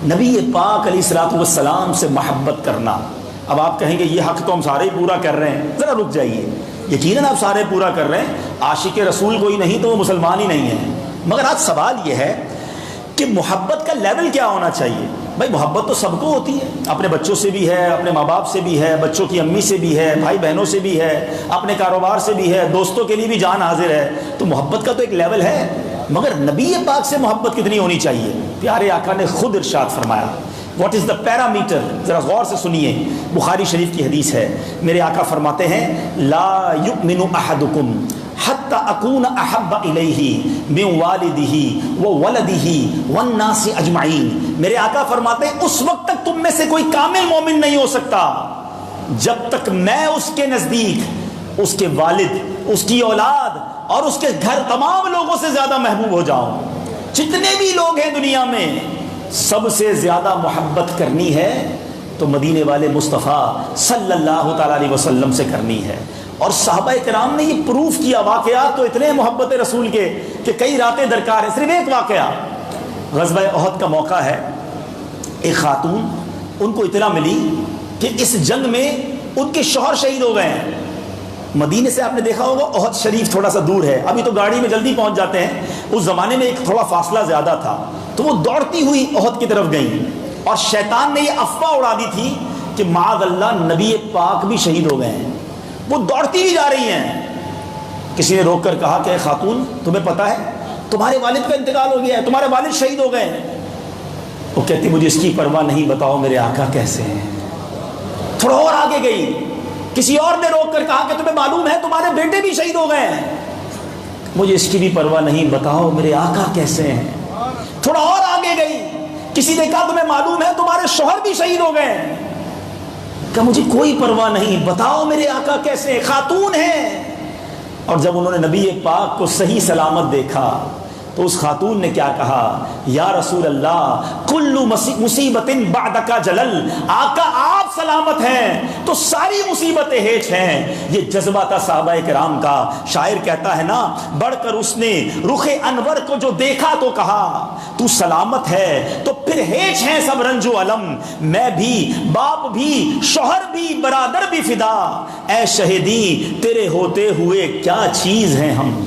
نبی پاک علیہ الصلوۃ والسلام سے محبت کرنا۔ اب آپ کہیں گے یہ حق تو ہم سارے ہی پورا کر رہے ہیں، ذرا رک جائیے، یقیناً آپ سارے پورا کر رہے ہیں، عاشق رسول کوئی نہیں تو وہ مسلمان ہی نہیں ہے۔ مگر آج سوال یہ ہے کہ محبت کا لیول کیا ہونا چاہیے؟ بھائی محبت تو سب کو ہوتی ہے، اپنے بچوں سے بھی ہے، اپنے ماں باپ سے بھی ہے، بچوں کی امی سے بھی ہے، بھائی بہنوں سے بھی ہے، اپنے کاروبار سے بھی ہے، دوستوں کے لیے بھی جان حاضر ہے۔ تو محبت کا تو ایک لیول ہے، مگر نبی پاک سے محبت کتنی ہونی چاہیے؟ پیارے آقا نے خود ارشاد فرمایا، واٹ از دا پیرامیٹر، ذرا غور سے سنیے، بخاری شریف کی حدیث ہے، میرے آقا فرماتے ہیں لا یؤمن احدکم حتی اکون احب الیہ من والدہ وولدہ والناس اجمعین۔ میرے آقا فرماتے ہیں اس وقت تک تم میں سے کوئی کامل مومن نہیں ہو سکتا جب تک میں اس کے نزدیک اس کے والد، اس کی اولاد اور اس کے گھر تمام لوگوں سے زیادہ محبوب ہو جاؤں۔ جتنے بھی لوگ ہیں دنیا میں سب سے زیادہ محبت کرنی ہے تو مدینے والے مصطفیٰ صلی اللہ تعالیٰ علیہ وسلم سے کرنی ہے۔ اور صحابہ کرام نے یہ پروف کیا، واقعات تو اتنے محبت رسول کے کہ کئی راتیں درکار ہیں۔ صرف ایک واقعہ، غزوہ احد کا موقع ہے، ایک خاتون، ان کو اطلاع ملی کہ اس جنگ میں ان کے شوہر شہید ہو گئے ہیں۔ مدینے سے آپ نے دیکھا ہوگا احد شریف تھوڑا سا دور ہے، ابھی تو گاڑی میں جلدی پہنچ جاتے ہیں، اس زمانے میں ایک تھوڑا فاصلہ زیادہ تھا، تو وہ دوڑتی ہوئی احد کی طرف گئیں، اور شیطان نے یہ افواہ اڑا دی تھی کہ معاذ اللہ نبی پاک بھی شہید ہو گئے ہیں۔ وہ دوڑتی بھی جا رہی ہیں، کسی نے روک کر کہا کہ اے خاتون تمہیں پتہ ہے تمہارے والد کا انتقال ہو گیا ہے، تمہارے والد شہید ہو گئے ہیں۔ وہ کہتی مجھے اس کی پرواہ نہیں، بتاؤ میرے آقا کیسے ہیں۔ تھوڑا اور آگے گئی، کسی اور نے روک کر کہا کہ تمہیں معلوم ہے تمہارے بیٹے بھی شہید ہو گئے ہیں۔ مجھے اس کی بھی پرواہ نہیں، بتاؤ میرے آقا کیسے ہیں۔ تھوڑا اور آگے گئی، کسی نے کہا تمہیں معلوم ہے تمہارے شوہر بھی شہید ہو گئے ہیں۔ کہ مجھے کوئی پرواہ نہیں، بتاؤ میرے آقا کیسے ہیں، خاتون ہیں۔ اور جب انہوں نے نبی پاک کو صحیح سلامت دیکھا تو اس خاتون نے کیا کہا، یا رسول اللہ کل مصیبت بعدک جلل، آقا آپ آپ سلامت ہیں تو ساری مصیبتیں ہیچ ہیں. یہ جذبہ تھا صحابہ کرام کا. شاعر کہتا ہے نا, بڑھ کر اس نے رخ انور کو جو دیکھا تو کہا تو سلامت ہے تو پھر ہیچ ہیں سب رنج و علم. میں بھی, باپ بھی, شوہر بھی, برادر بھی فدا, اے شہیدی تیرے ہوتے ہوئے کیا چیز ہیں ہم.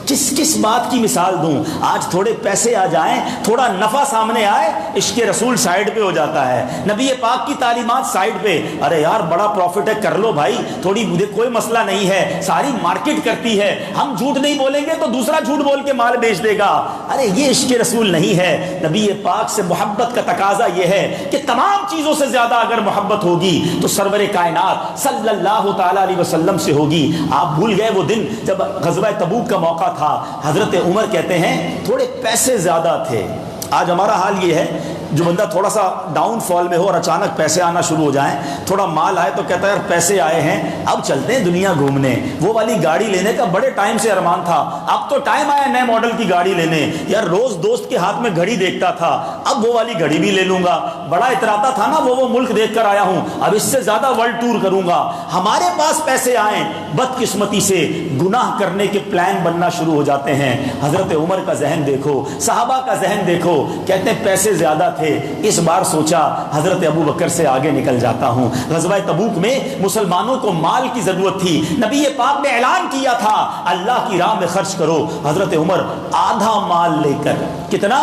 کس بات کی مثال دوں؟ آج تھوڑے پیسے آ جائیں, تھوڑا نفع سامنے آئے, عشق رسول سائیڈ پہ ہو جاتا ہے, نبی پاک کی تعلیمات سائیڈ پہ. ارے یار بڑا پروفٹ ہے, کر لو بھائی, تھوڑی مجھے کوئی مسئلہ نہیں ہے, ساری مارکیٹ کرتی ہے, ہم جھوٹ نہیں بولیں گے تو دوسرا جھوٹ بول کے مال بیچ دے گا. ارے یہ عشق رسول نہیں ہے. نبی پاک سے محبت کا تقاضا یہ ہے کہ تمام چیزوں سے زیادہ اگر محبت ہوگی تو سرور کائنات صلی اللہ تعالی علیہ وسلم سے ہوگی. آپ بھول گئے وہ دن جب غزوہ تبوک کا موقع تھا, حضرت عمر کہتے ہیں تھوڑے پیسے زیادہ تھے. آج ہمارا حال یہ ہے, جو بندہ تھوڑا سا ڈاؤن فال میں ہو اور اچانک پیسے آنا شروع ہو جائیں, تھوڑا مال آئے تو کہتا ہے یار پیسے آئے ہیں اب چلتے ہیں دنیا گھومنے. وہ والی گاڑی لینے کا بڑے ٹائم سے ارمان تھا, اب تو ٹائم آیا نئے ماڈل کی گاڑی لینے. یار روز دوست کے ہاتھ میں گھڑی دیکھتا تھا, اب وہ والی گھڑی بھی لے لوں گا. بڑا اتراتا تھا نا وہ ملک دیکھ کر آیا ہوں, اب اس سے زیادہ ورلڈ ٹور کروں گا. ہمارے پاس پیسے آئیں, بدقسمتی سے گناہ کرنے کے پلان بننا شروع ہو جاتے ہیں. حضرت عمر کا ذہن دیکھو, صحابہ کا ذہن دیکھو, کہتے ہیں پیسے زیادہ تھے. اس بار سوچا حضرت ابو بکر سے آگے نکل جاتا ہوں. غزوہ تبوک میں مسلمانوں کو مال کی ضرورت تھی, نبی پاک نے اعلان کیا تھا اللہ کی راہ میں خرچ کرو. حضرت عمر آدھا مال لے کر, کتنا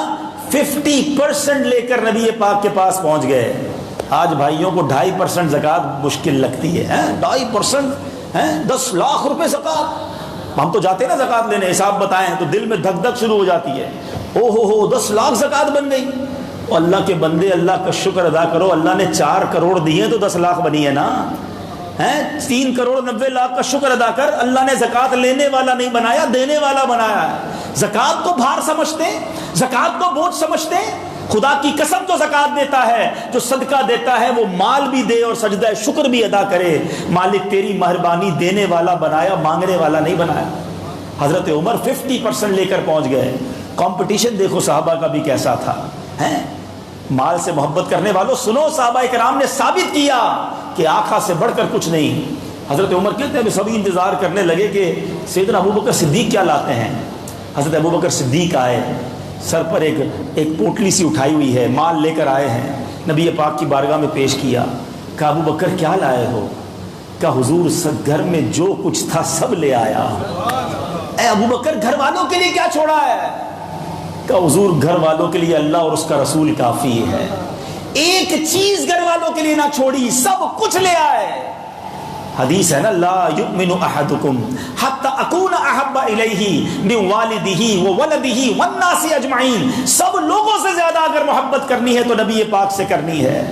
50% لے کر نبی پاک کے پاس پہنچ گئے. آج بھائیوں کو 2.5% زکوٰۃ مشکل لگتی ہے. 2.5%, 10 لاکھ روپے زکوٰۃ. ہم تو جاتے ہیں نا زکوٰۃ لینے, حساب بتائیں تو دل میں دھک دھک شروع ہو جاتی ہے. او ہو 10 لاکھ زکوٰۃ بن گئی. اللہ کے بندے اللہ کا شکر ادا کرو, اللہ نے 4 کروڑ دیے تو 10 لاکھ بنی ہے نا. 3 کروڑ 90 لاکھ کا شکر ادا کر, اللہ نے زکوٰۃ لینے والا نہیں بنایا, دینے والا بنایا ہے. زکوٰۃ کو بھار سمجھتے, زکوٰۃ کو بوجھ سمجھتے. خدا کی قسم جو زکوٰۃ دیتا ہے, جو صدقہ دیتا ہے, وہ مال بھی دے اور سجدہ شکر بھی ادا کرے. مالک تیری مہربانی, دینے والا بنایا, مانگنے والا نہیں بنایا. حضرت عمر 50% لے کر پہنچ گئے. کمپٹیشن دیکھو صحابہ کا بھی کیسا تھا. مال سے محبت کرنے والوں سنو, صحابہ کرام نے ثابت کیا کہ آقا سے بڑھ کر کچھ نہیں. حضرت عمر کہتے ہیں سبھی انتظار کرنے لگے کہ سیدنا ابو بکر صدیق کیا لاتے ہیں. حضرت ابو بکر صدیق آئے, سر پر ایک پوٹلی سی اٹھائی ہوئی ہے, مال لے کر آئے ہیں. نبی پاک کی بارگاہ میں پیش کیا. کہا ابو بکر کیا لائے ہو؟ کہا حضور گھر میں جو کچھ تھا سب لے آیا. اے ابو بکر گھر والوں کے لیے کیا چھوڑا ہے؟ کہ حضور گھر والوں کے لیے اللہ اور اس کا رسول کافی ہے, ایک چیز گھر والوں کے لیے نہ چھوڑی, سب کچھ لے آئے. حدیث ہے نا, لا یؤمن احدکم حتی اکون احب الیہ من والدہ وولدہ والناس اجمعین. سب لوگوں سے زیادہ اگر محبت کرنی ہے تو نبی پاک سے کرنی ہے.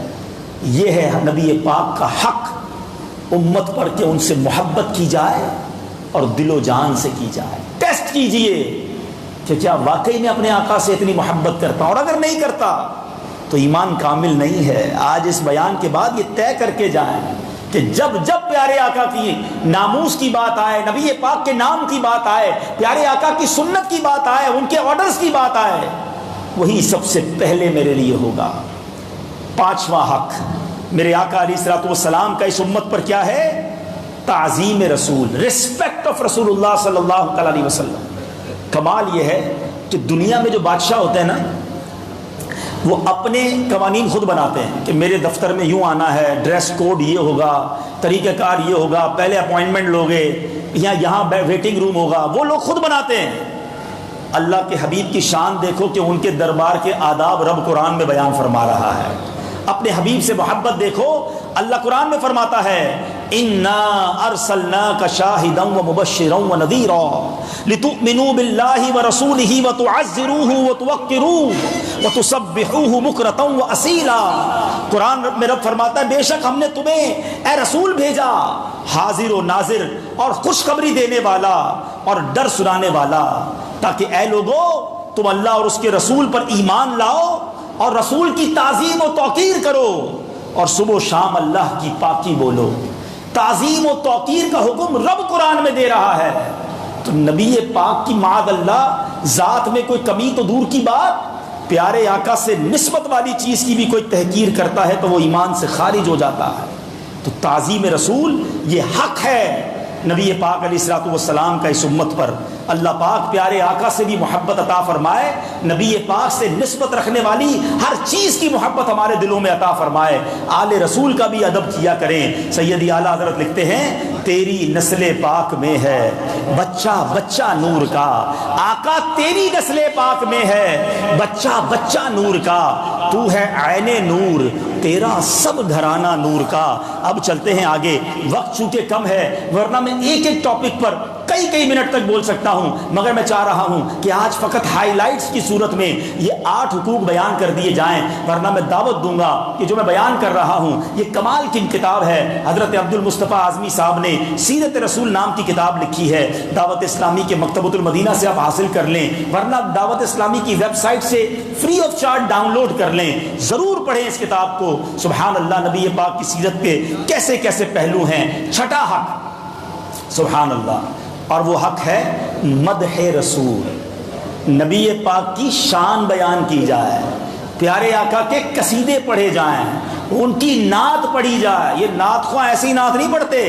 یہ ہے نبی پاک کا حق, امت پڑھ کے ان سے محبت کی جائے اور دل و جان سے کی جائے. ٹیسٹ کیجئے کہ کیا واقعی میں اپنے آقا سے اتنی محبت کرتا ہوں, اور اگر نہیں کرتا تو ایمان کامل نہیں ہے. آج اس بیان کے بعد یہ طے کر کے جائیں کہ جب پیارے آقا کی ناموس کی بات آئے, نبی پاک کے نام کی بات آئے, پیارے آقا کی سنت کی بات آئے, ان کے آرڈرز کی بات آئے, وہی سب سے پہلے میرے لیے ہوگا. 5واں حق میرے آقا علیہ الصلوۃ والسلام کا اس امت پر کیا ہے؟ تعظیم رسول, ریسپیکٹ آف رسول اللہ صلی اللہ علیہ وسلم. کمال یہ ہے کہ دنیا میں جو بادشاہ ہوتے ہیں نا, وہ اپنے قوانین خود بناتے ہیں کہ میرے دفتر میں یوں آنا ہے, ڈریس کوڈ یہ ہوگا, طریقہ کار یہ ہوگا, پہلے اپوائنٹمنٹ لوگے, یہاں ویٹنگ روم ہوگا, وہ لوگ خود بناتے ہیں. اللہ کے حبیب کی شان دیکھو کہ ان کے دربار کے آداب رب قرآن میں بیان فرما رہا ہے. اپنے حبیب سے محبت دیکھو, اللہ قرآن میں فرماتا ہے اِنَّا أَرْسَلْنَاكَ شَاهِدًا وَمُبَشِّرًا وَنَذِيرًا لِتُؤْمِنُوا بِاللَّهِ وَرَسُولِهِ وَتُعَزِّرُوهُ وَتُوَقِّرُوهُ وَتُسَبِّحُوهُ بُكْرَةً وَأَصِيلًا. قرآن میں رب فرماتا ہے بے شک ہم نے تمہیں اے رسول بھیجا, حاضر و ناظر اور خوشخبری دینے والا اور ڈر سنانے والا, تاکہ اے لوگو تم اللہ اور اس کے رسول پر ایمان لاؤ اور رسول کی تعظیم و توقیر کرو, اور صبح و شام اللہ کی پاکی بولو. تعظیم و توقیر کا حکم رب قرآن میں دے رہا ہے. تو نبی پاک کی معاذ اللہ ذات میں کوئی کمی تو دور کی بات, پیارے آقا سے نسبت والی چیز کی بھی کوئی تحقیر کرتا ہے تو وہ ایمان سے خارج ہو جاتا ہے۔ تو تعظیم رسول یہ حق ہے نبی پاک علیہ الصلوۃ والسلام کا اس امت پر۔ اللہ پاک پیارے آقا سے بھی محبت عطا فرمائے، نبی پاک سے نسبت رکھنے والی ہر چیز کی محبت ہمارے دلوں میں عطا فرمائے۔ آل رسول کا بھی ادب کیا کریں۔ سیدی اعلیٰ حضرت لکھتے ہیں تیری نسل پاک میں ہے بچہ بچہ نور کا، آقا تیری نسل پاک میں ہے بچہ بچہ نور کا، تو ہے عین نور تیرا سب گھرانہ نور کا۔ اب چلتے ہیں آگے، وقت چونکہ کم ہے ورنہ میں ایک ایک ٹاپک پر کئی منٹ تک بول سکتا ہوں، مگر میں چاہ رہا ہوں کہ آج فقط ہائی لائٹس کی صورت میں یہ 8 حقوق بیان کر دیے جائیں، ورنہ میں دعوت دوں گا کہ جو میں بیان کر رہا ہوں یہ کمال کی کتاب ہے۔ حضرت عبد المصطفیٰ اعظمی صاحب نے سیرت رسول نام کی کتاب لکھی ہے، دعوت اسلامی کے مکتبۃ المدینہ سے آپ حاصل کر لیں، ورنہ دعوت اسلامی کی ویب سائٹ سے free of charge download کر لیں، ضرور پڑھیں اس کتاب کو۔ سبحان اللہ، نبی پاک کی سیرت کے کیسے کیسے پہلو ہیں۔ چھٹا حق، سبحان اللہ، اور وہ حق ہے مدح رسول، نبی پاک کی شان بیان کی جائے، پیارے آقا کے قصیدے پڑھے جائیں، ان کی نعت پڑھی جائے۔ یہ نعت خواہ ایسی نعت نہیں پڑھتے،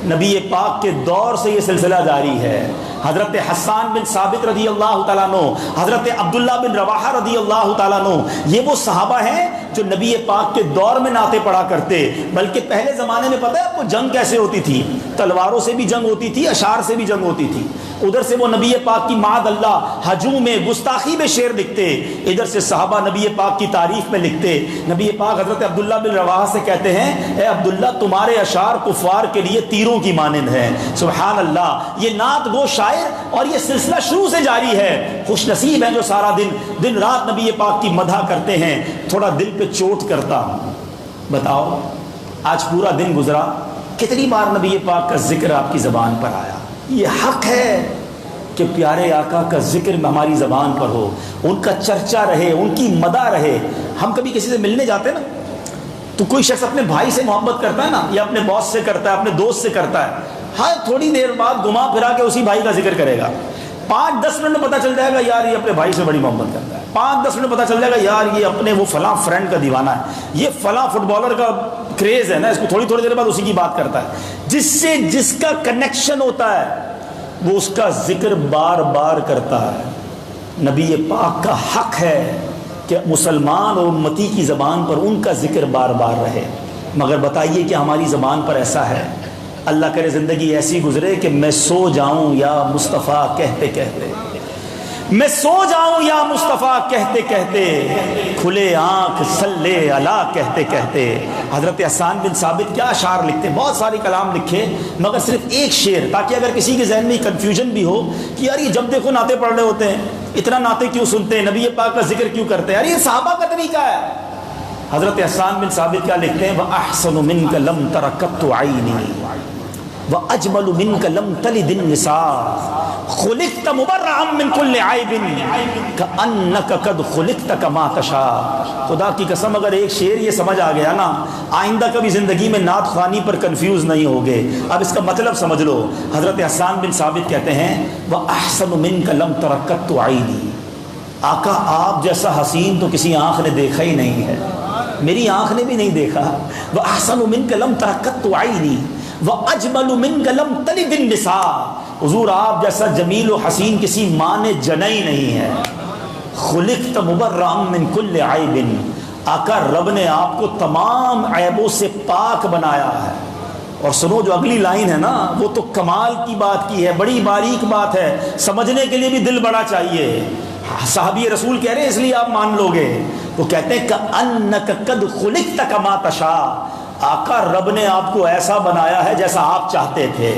نبی پاک کے دور سے یہ سلسلہ جاری ہے۔ حضرت حسان بن ثابت رضی اللہ تعالیٰ عنہ، حضرت عبداللہ بن رواحہ رضی اللہ تعالیٰ عنہ، یہ وہ صحابہ ہیں جو نبی پاک کے دور میں نعتیں پڑھا کرتے۔ بلکہ پہلے زمانے میں پتہ ہے آپ کو جنگ کیسے ہوتی تھی؟ تلواروں سے بھی جنگ ہوتی تھی، اشعار سے بھی جنگ ہوتی تھی۔ ادھر سے وہ نبی پاک کی معاذ اللہ ہجوم میں گستاخی میں شعر لکھتے، ادھر سے صحابہ نبی پاک کی تعریف میں لکھتے۔ نبی پاک حضرت عبداللہ بن رواحہ سے کہتے ہیں اے عبداللہ تمہارے اشعار کفار کے لیے تیروں کی مانند ہیں۔ سبحان اللہ، یہ نعت گو شاعر، اور یہ سلسلہ شروع سے جاری ہے۔ خوش نصیب ہیں جو سارا دن رات نبی پاک کی مدح کرتے ہیں۔ تھوڑا دل پہ چوٹ کرتا ہوں، بتاؤ آج پورا دن گزرا کتنی بار نبی پاک کا ذکر آپ کی زبان پر آیا؟ یہ حق ہے کہ پیارے آقا کا ذکر ہماری زبان پر ہو، ان کا چرچا رہے، ان کی مدح رہے۔ ہم کبھی کسی سے ملنے جاتے نا تو کوئی شخص اپنے بھائی سے محبت کرتا ہے نا، یا اپنے باس سے کرتا ہے، اپنے دوست سے کرتا ہے، ہاں تھوڑی دیر بعد گھما پھرا کے اسی بھائی کا ذکر کرے گا۔ 5-10 منٹ میں پتہ چل جائے گا یار یہ اپنے بھائی سے بڑی محبت کرتا ہے۔ 5-10 منٹ میں پتہ چل جائے گا یار یہ اپنے وہ فلاں فرینڈ کا دیوانہ ہے، یہ فلاں فٹ بالر کا کریز ہے نا، اس کو تھوڑی دیر بعد اسی کی بات کرتا ہے۔ جس سے جس کا کنیکشن ہوتا ہے وہ اس کا ذکر بار بار کرتا ہے۔ نبی پاک کا حق ہے کہ مسلمان اور امتی کی زبان پر ان کا ذکر بار بار رہے، مگر بتائیے کہ ہماری زبان پر ایسا ہے؟ اللہ کرے زندگی ایسی گزرے کہ میں سو جاؤں یا مصطفیٰ کہتے کہتے، میں سو جاؤں یا مصطفیٰ کہتے کہتے، کھلے آنکھ صلی علی کہتے کہتے۔ حضرت حسان بن ثابت کیا اشعار لکھتے، بہت سارے کلام لکھے، مگر صرف ایک شعر، تاکہ اگر کسی کے ذہن میں کنفیوژن بھی ہو کہ یار یہ جب دیکھو نعتیں پڑھ رہے ہوتے ہیں، اتنا نعتیں کیوں سنتے ہیں، نبی پاک کا ذکر کیوں کرتے ہیں، یار یہ صحابہ کا طریقہ ہے۔ حضرت حسان بن ثابت کیا لکھتے ہیں، وَأَحْسَنُ مِنْكَ لَمْ تَرَ قَطُّ عَيْنِي وَأَجْمَلُ مِنْكَ لَمْ تَلِدِ النِّسَاءُ خُلِقْتَ مُبَرَّأً مِنْ كُلِّ عَيْبٍ كَأَنَّكَ قَدْ خُلِقْتَ كَمَا تَشَاءُ۔ خدا کی قسم اگر ایک شعر یہ سمجھ آ گیا نا، آئندہ کبھی زندگی میں نعت خوانی پر کنفیوز نہیں ہوگے۔ اب اس کا مطلب سمجھ لو، حضرت حسان بن ثابت کہتے ہیں وَأَحْسَنُ مِنْكَ لَمْ تَرَ قَطُّ عَيْنِي، آقا آپ جیسا حسین تو کسی آنکھ نے دیکھا ہی نہیں ہے، میری آنکھ نے بھی نہیں دیکھا۔ وَأَحْسَنُ مِنْكَ لَمْ تَرَ قَطُّ عَيْنِي وَأَجْمَلُ مِنْكَ لَمْ تَلِدِ النِّسَاءُ، حضور آپ جیسا جمیل و حسین کسی ماں نے جنا ہی نہیں ہے۔ خُلِقْتَ مُبَرَّأً مِنْ كُلِّ عَيْبٍ، آقا رب نے آپ کو تمام عیبوں سے پاک بنایا ہے۔ اور سنو جو اگلی لائن ہے نا، وہ تو کمال کی بات کی ہے، بڑی باریک بات ہے، سمجھنے کے لیے بھی دل بڑا چاہیے۔ صحابی رسول کہہ رہے ہیں اس لیے آپ مان لوگے، وہ کہتے ہیں کَأَنَّكَ قَدْ خُلِقْتَ كَمَا تَشَاءُ، آقا رب نے آپ کو ایسا بنایا ہے جیسا آپ چاہتے تھے۔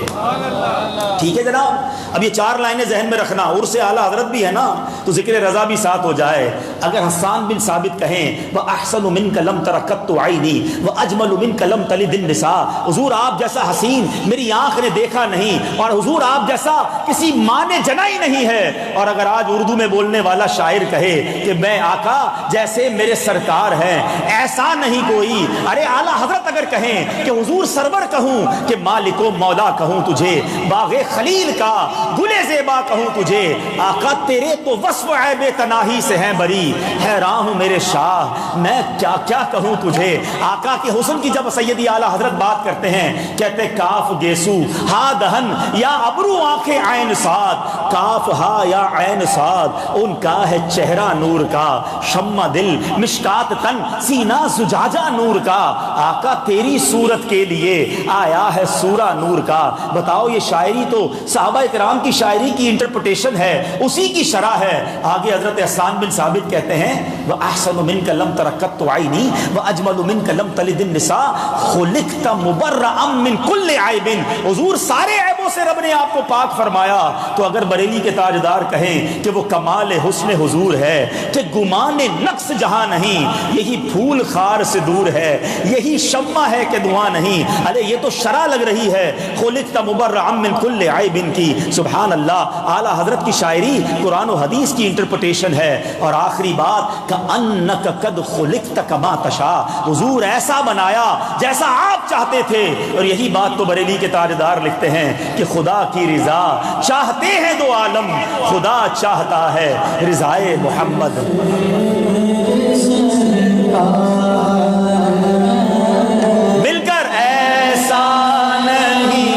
ٹھیک ہے جناب، اب یہ 4 لائنیں ذہن میں رکھنا، عرس اعلیٰ حضرت بھی ہے نا تو ذکر رضا بھی ساتھ ہو جائے۔ اگر حسان بن ثابت کہیں وَأَحْسَنُ مِنْكَ لَمْ تَرَ قَطُّ عَيْنِي وَأَجْمَلُ مِنْكَ لَمْ تَلِدِ النِّسَاءُ، حضور آپ جیسا حسین میری آنکھ نے دیکھا نہیں، اور حضور آپ جیسا کسی ماں نے جنا ہی نہیں ہے۔ اور اگر آج اردو میں بولنے والا شاعر کہے کہ میں آقا جیسے میرے سرکار ہیں ایسا نہیں کوئی، ارے اعلیٰ حضرت اگر کہیں کہ حضور سرور کہوں کہ مالک و مولا کہوں تجھے، باغ خلیل کا گلے زیبا کہوں تجھے، آقا تیرے تو وصف عیب تناہی سے ہیں بری، حیران ہوں میرے شاہ میں کیا کیا کہوں تجھے۔ آقا کے حسن کی جب سیدی اعلیٰ حضرت بات کرتے ہیں، کہتے کاف گیسو ہا دہن یا ابرو آنکھیں عین صاد، کاف ہا یا عین صاد، ان کا ہے چہرہ نور کا، شمع دل مشکات تن سینہ زجاجہ نور کا، آقا تیری صورت کے لیے آیا ہے سورہ نور کا۔ بتاؤ یہ شاعری تو صحابہ کرام کی شاعری کی انٹرپریٹیشن ہے، اسی کی شرح ہے۔ آگے حضرت حسان بن ثابت کہتے ہیں وَأَحْسَنُ مِنْكَ لَمْ تَرَقَّتُ عَيْنِي وَأَجْمَلُ مِنْكَ لَمْ تَلِدِ النِّسَاءُ خُلِقْتَ مُبَرَّأً مِنْ كُلِّ عَيْبٍ۔ حضور سارے عیبوں سے رب نے آپ کو پاک فرمایا۔ تو اگر بریلی کے تاجدار کہیں کہ وہ کمال حسن حضور ہے کہ گمان نقص جہاں نہیں، یہی پھول خار سے دور ہے، یہی شمع ہے کہ دھواں نہیں، ارے یہ تو شرح لگ رہی ہے خُلِقْتَ مُبَرَّأً مِنْ كُلِّ عَيْبٍ کی۔ سبحان اللہ، اعلیٰ حضرت کی شاعری قرآن و حدیث کی انٹرپریٹیشن ہے۔ اور آخری بات کَأَنَّكَ قَدْ خُلِقْتَ كَمَا تَشَاءُ، حضور ایسا بنایا جیسا آپ چاہتے تھے۔ اور یہی بات تو بریلی کے تاجدار لکھتے ہیں کہ خدا کی رضا چاہتے ہیں دو عالم، خدا چاہتا ہے رضائے محمد۔ مل کر ایسا نہیں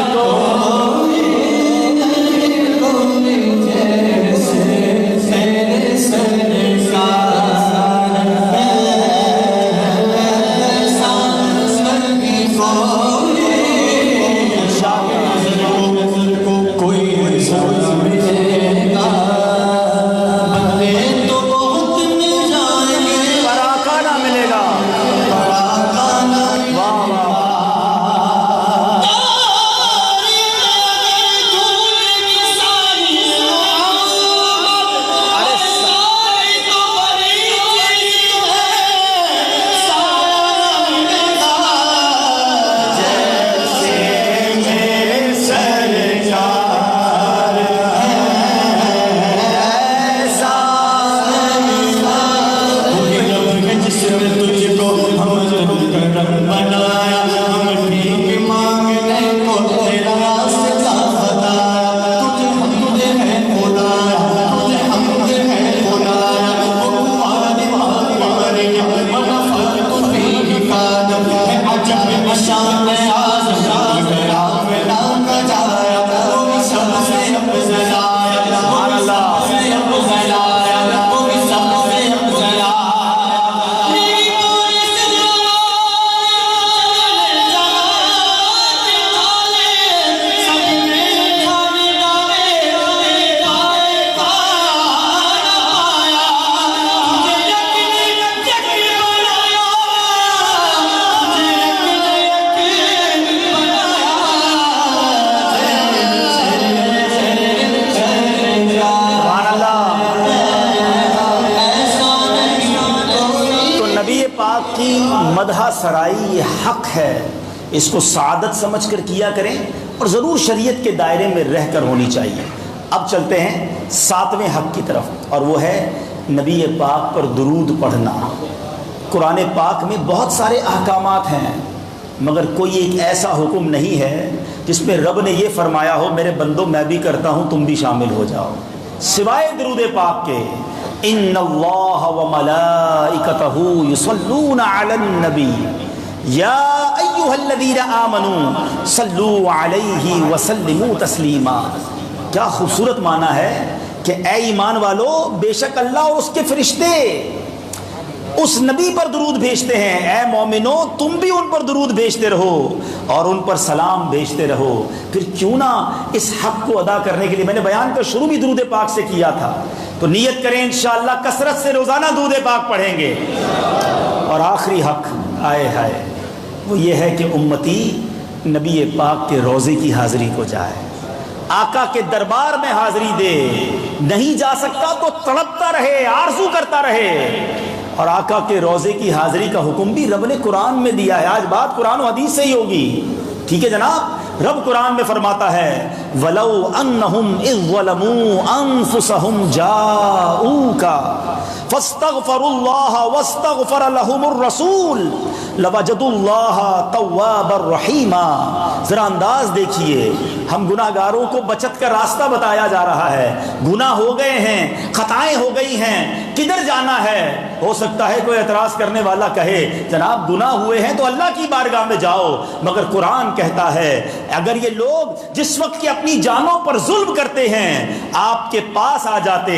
مدح سرائی یہ حق ہے، اس کو سعادت سمجھ کر کیا کریں اور ضرور شریعت کے دائرے میں رہ کر ہونی چاہیے۔ اب چلتے ہیں 7ویں حق کی طرف، اور وہ ہے نبی پاک پر درود پڑھنا۔ قرآن پاک میں بہت سارے احکامات ہیں، مگر کوئی ایک ایسا حکم نہیں ہے جس میں رب نے یہ فرمایا ہو میرے بندو میں بھی کرتا ہوں تم بھی شامل ہو جاؤ، سوائے درود پاک کے۔ ان اللہ وملائکتہ یصلون علی النبی یا ایھا الذین آمنوا صلوا علیہ وسلموا تسلیما۔ کیا خوبصورت معنی ہے کہ اے ایمان والو، بے شک اللہ اور اس کے فرشتے اس نبی پر درود بھیجتے ہیں، اے مومنو تم بھی ان پر درود بھیجتے رہو اور ان پر سلام بھیجتے رہو۔ پھر کیوں نہ اس حق کو ادا کرنے کے لیے، میں نے بیان کا شروع بھی درود پاک سے کیا تھا، تو نیت کریں انشاءاللہ کثرت سے روزانہ درود پاک پڑھیں گے۔ اور آخری حق آئے ہائے وہ یہ ہے کہ امتی نبی پاک کے روضے کی حاضری کو جائے، آقا کے دربار میں حاضری دے، نہیں جا سکتا تو تڑپتا رہے، آرزو کرتا رہے۔ اور آقا کے روضے کی حاضری کا حکم بھی رب نے قرآن میں دیا ہے۔ آج بات قرآن و حدیث سے ہی ہوگی، ٹھیک ہے جناب؟ رب قرآن میں فرماتا ہے وَلَوْ أَنَّهُمْ إِذْ ظَلَمُوا أَنفُسَهُمْ جَاءُوكَ فَاسْتَغْفَرُوا اللَّهَ وَاسْتَغْفَرَ لَهُمُ الرَّسُولُ لَوَجَدُوا اللَّهَ تَوَّابًا رَحِيمًا۔ ذرا انداز دیکھیے، ہم گناہ گاروں کو بچت کا راستہ بتایا جا رہا ہے، گناہ ہو گئے ہیں، خطائیں ہو گئی ہیں، کدھر جانا ہے؟ ہو سکتا ہے کوئی اعتراض کرنے والا کہے جناب گناہ ہوئے ہیں تو اللہ کی بارگاہ میں جاؤ، مگر قرآن کہتا ہے اگر یہ لوگ جس وقت کی اپنی جانوں پر ظلم کرتے ہیں آپ کے پاس آ جاتے،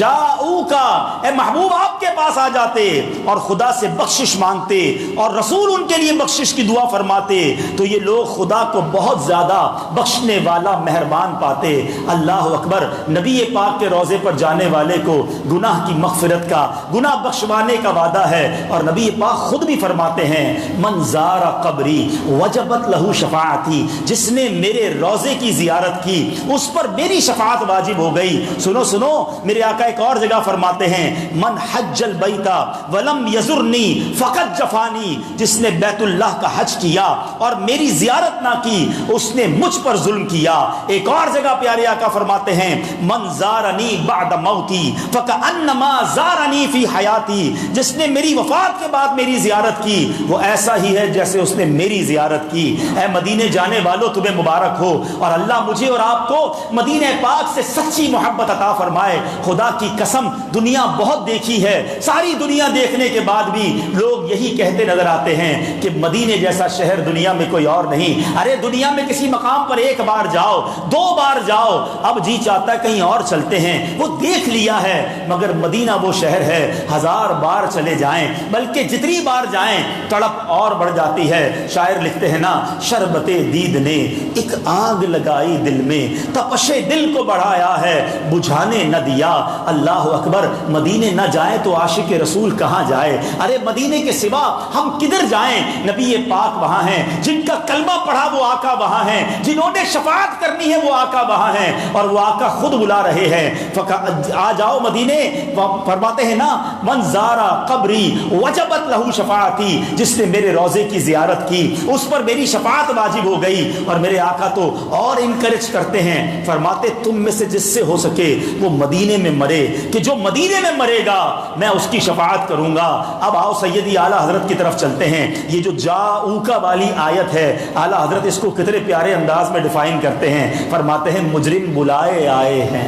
جاؤکا اے محبوب آپ کے پاس آ جاتے اور خدا سے بخشش مانگتے اور رسول ان کے لیے بخشش کی دعا فرماتے تو یہ لوگ خدا کو بہت زیادہ بخشنے والا مہربان پاتے۔ اللہ اکبر، نبی پاک کے روضے پر جانے والے کو گناہ کی مغفرت کا، گناہ بخشوانے کا وعدہ ہے، اور نبی پاک خود بھی فرماتے ہیں من زار قبری وجبت لہ شفاعتی، جس نے میرے روضے کی زیارت کی اس پر میری شفاعت واجب ہو گئی۔ سنو سنو، میرے آقا ایک اور جگہ فرماتے ہیں من حج البیت ولم یزرنی فقط جفانی، جس نے بیت اللہ کا حج کیا اور میری زیارت نہ کی اس نے مجھ پر ظلم کیا۔ ایک اور جگہ پیارے آقا فرماتے ہیں من زارنی بعد موتی فکأنما زارنی فی حیاتی، جس نے میری وفات کے بعد میری زیارت کی وہ ایسا ہی ہے جیسے اس نے میری زیارت کی۔ اے مدینے جانے والوں تمہیں مبارک ہو، اور اللہ مجھے اور آپ کو مدینہ پاک سے سچی محبت عطا فرمائے۔ خدا کی قسم دنیا بہت دیکھی ہے، ساری دنیا دیکھنے کے بعد بھی لوگ یہی کہتے نظر آتے ہیں کہ مدینے جیسا شہر دنیا میں کوئی اور نہیں۔ ارے دنیا میں کسی مقام پر ایک بار جاؤ، دو بار جاؤ، اب جی چاہتا ہے کہیں اور چلتے ہیں، وہ دیکھ لیا ہے، مگر مدینہ وہ شہر ہے 1000 بار چلے جائیں بلکہ جتنی بار جائیں تڑپ اور بڑھ جاتی ہے۔ شاعر لکھتے ہیں نا شربت دید نے ایک آگ لگائی دل میں، تپش دل کو بڑھایا ہے بجھانے نہ دیا۔ اللہ اکبر، مدینے نہ جائیں تو عاشق رسول کہاں جائے؟ ارے مدینے کے سوا ہم کدھر جائیں؟ نبی پاک وہاں ہیں، جن کا کلمہ پڑھا وہ آقا وہاں ہیں، جنہوں نے شفاعت کرنی ہے وہ آقا وہاں ہیں، اور وہ آقا خود بلا رہے ہیں آ جاؤ مدینے۔ فرماتے ہیں نا من زارا قبری وجبت لہ شفاعتی، جس نے میرے روضے کی زیارت کی اس پر میری شفاعت واجب ہو گئی۔ اور میرے آقا تو اور انکریج کرتے ہیں، فرماتے تم میں سے جس سے ہو سکے وہ مدینے میں مرے، کہ جو مدینے میں مرے گا میں اس کی شفاعت کروں گا۔ اب آؤ سیدی اعلیٰ حضرت کی طرف چلتے ہیں۔ یہ جو جاؤکا والی آیت ہے اعلیٰ حضرت اس کو کتنے پیارے انداز میں ڈیفائن کرتے ہیں، فرماتے ہیں مجرم بلائے آئے ہیں،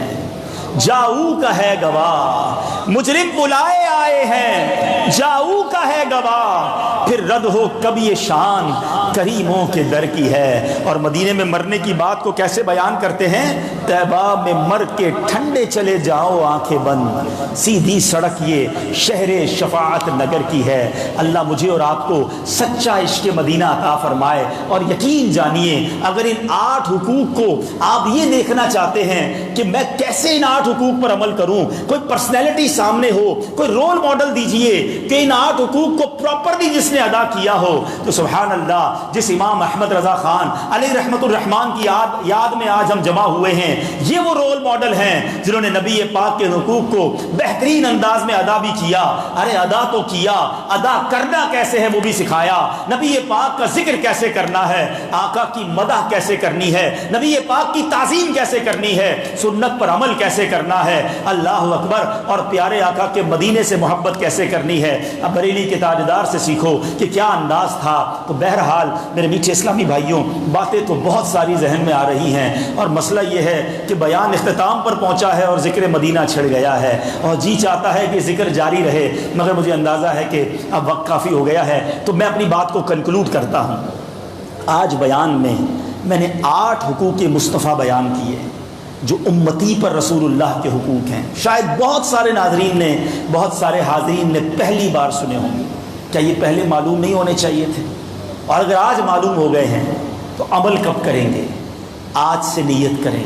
جاؤ کا ہے گواہ، مجرم بلائے آئے ہیں، جاؤ کا ہے گواہ، پھر رد ہو کب یہ شان کریموں کے در کی ہے۔ اور مدینے میں مرنے کی بات کو کیسے بیان کرتے ہیں، طیبہ میں مر کے ٹھنڈے چلے جاؤ آنکھیں بند، سیدھی سڑک یہ شہر شفاعت نگر کی ہے۔ اللہ مجھے اور آپ کو سچا عشق مدینہ عطا فرمائے، اور یقین جانیے اگر ان 8 حقوق کو آپ یہ دیکھنا چاہتے ہیں کہ میں کیسے ان 8 حقوق پر عمل کروں، کوئی پرسنالٹی سامنے ہو، کوئی رول ماڈل دیجئے کہ ان 8 حقوق کو پراپرلی جس نے ادا کیا ہو، تو سبحان اللہ، جس امام احمد رضا خان علیہ رحمت الرحمان کی یاد میں آج ہم جمع ہوئے ہیں، یہ وہ رول ماڈل ہیں جنہوں نے نبی پاک کے حقوق کو بہترین انداز میں ادا بھی کیا۔ ارے ادا تو کیا، ادا کرنا کیسے ہے وہ بھی سکھایا، نبی پاک کا ذکر کیسے کرنا ہے، آقا کی مدح کیسے کرنی ہے، نبی پاک کی تعظیم کیسے کرنی ہے، سنت پر عمل کیسے کرنا ہے، اللہ اکبر، اور پیارے آقا کے مدینے سے محبت کیسے کرنی ہے۔ اب بریلی کے تاجدار سے سیکھو کہ کیا انداز تھا۔ تو بہرحال میرے میٹھے اسلامی بھائیوں، باتیں تو بہت ساری ذہن میں آ رہی ہیں، اور مسئلہ یہ ہے کہ بیان اختتام پر پہنچا ہے اور ذکر مدینہ چھڑ گیا ہے، اور جی چاہتا ہے کہ ذکر جاری رہے، مگر مجھے اندازہ ہے کہ اب وقت کافی ہو گیا ہے، تو میں اپنی بات کو کنکلوڈ کرتا ہوں۔ آج بیان میں نے 8 حقوق مصطفیٰ بیان کیے جو امتی پر رسول اللہ کے حقوق ہیں۔ شاید بہت سارے ناظرین نے، بہت سارے حاضرین نے پہلی بار سنے ہوں گے، کیا یہ پہلے معلوم نہیں ہونے چاہیے تھے؟ اور اگر آج معلوم ہو گئے ہیں تو عمل کب کریں گے؟ آج سے نیت کریں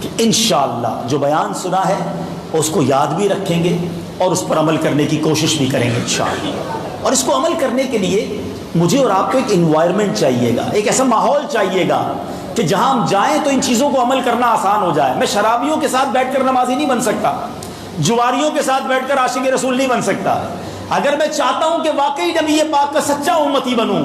کہ انشاءاللہ جو بیان سنا ہے اس کو یاد بھی رکھیں گے اور اس پر عمل کرنے کی کوشش بھی کریں گے انشاءاللہ۔ اور اس کو عمل کرنے کے لیے مجھے اور آپ کو ایک انوائرمنٹ چاہیے گا، ایک ایسا ماحول چاہیے گا کہ جہاں ہم جائیں تو ان چیزوں کو عمل کرنا آسان ہو جائے۔ میں شرابیوں کے ساتھ بیٹھ کر نمازی نہیں بن سکتا، جواریوں کے ساتھ بیٹھ کر عاشق رسول نہیں بن سکتا۔ اگر میں چاہتا ہوں کہ واقعی نبی پاک کا سچا امتی بنوں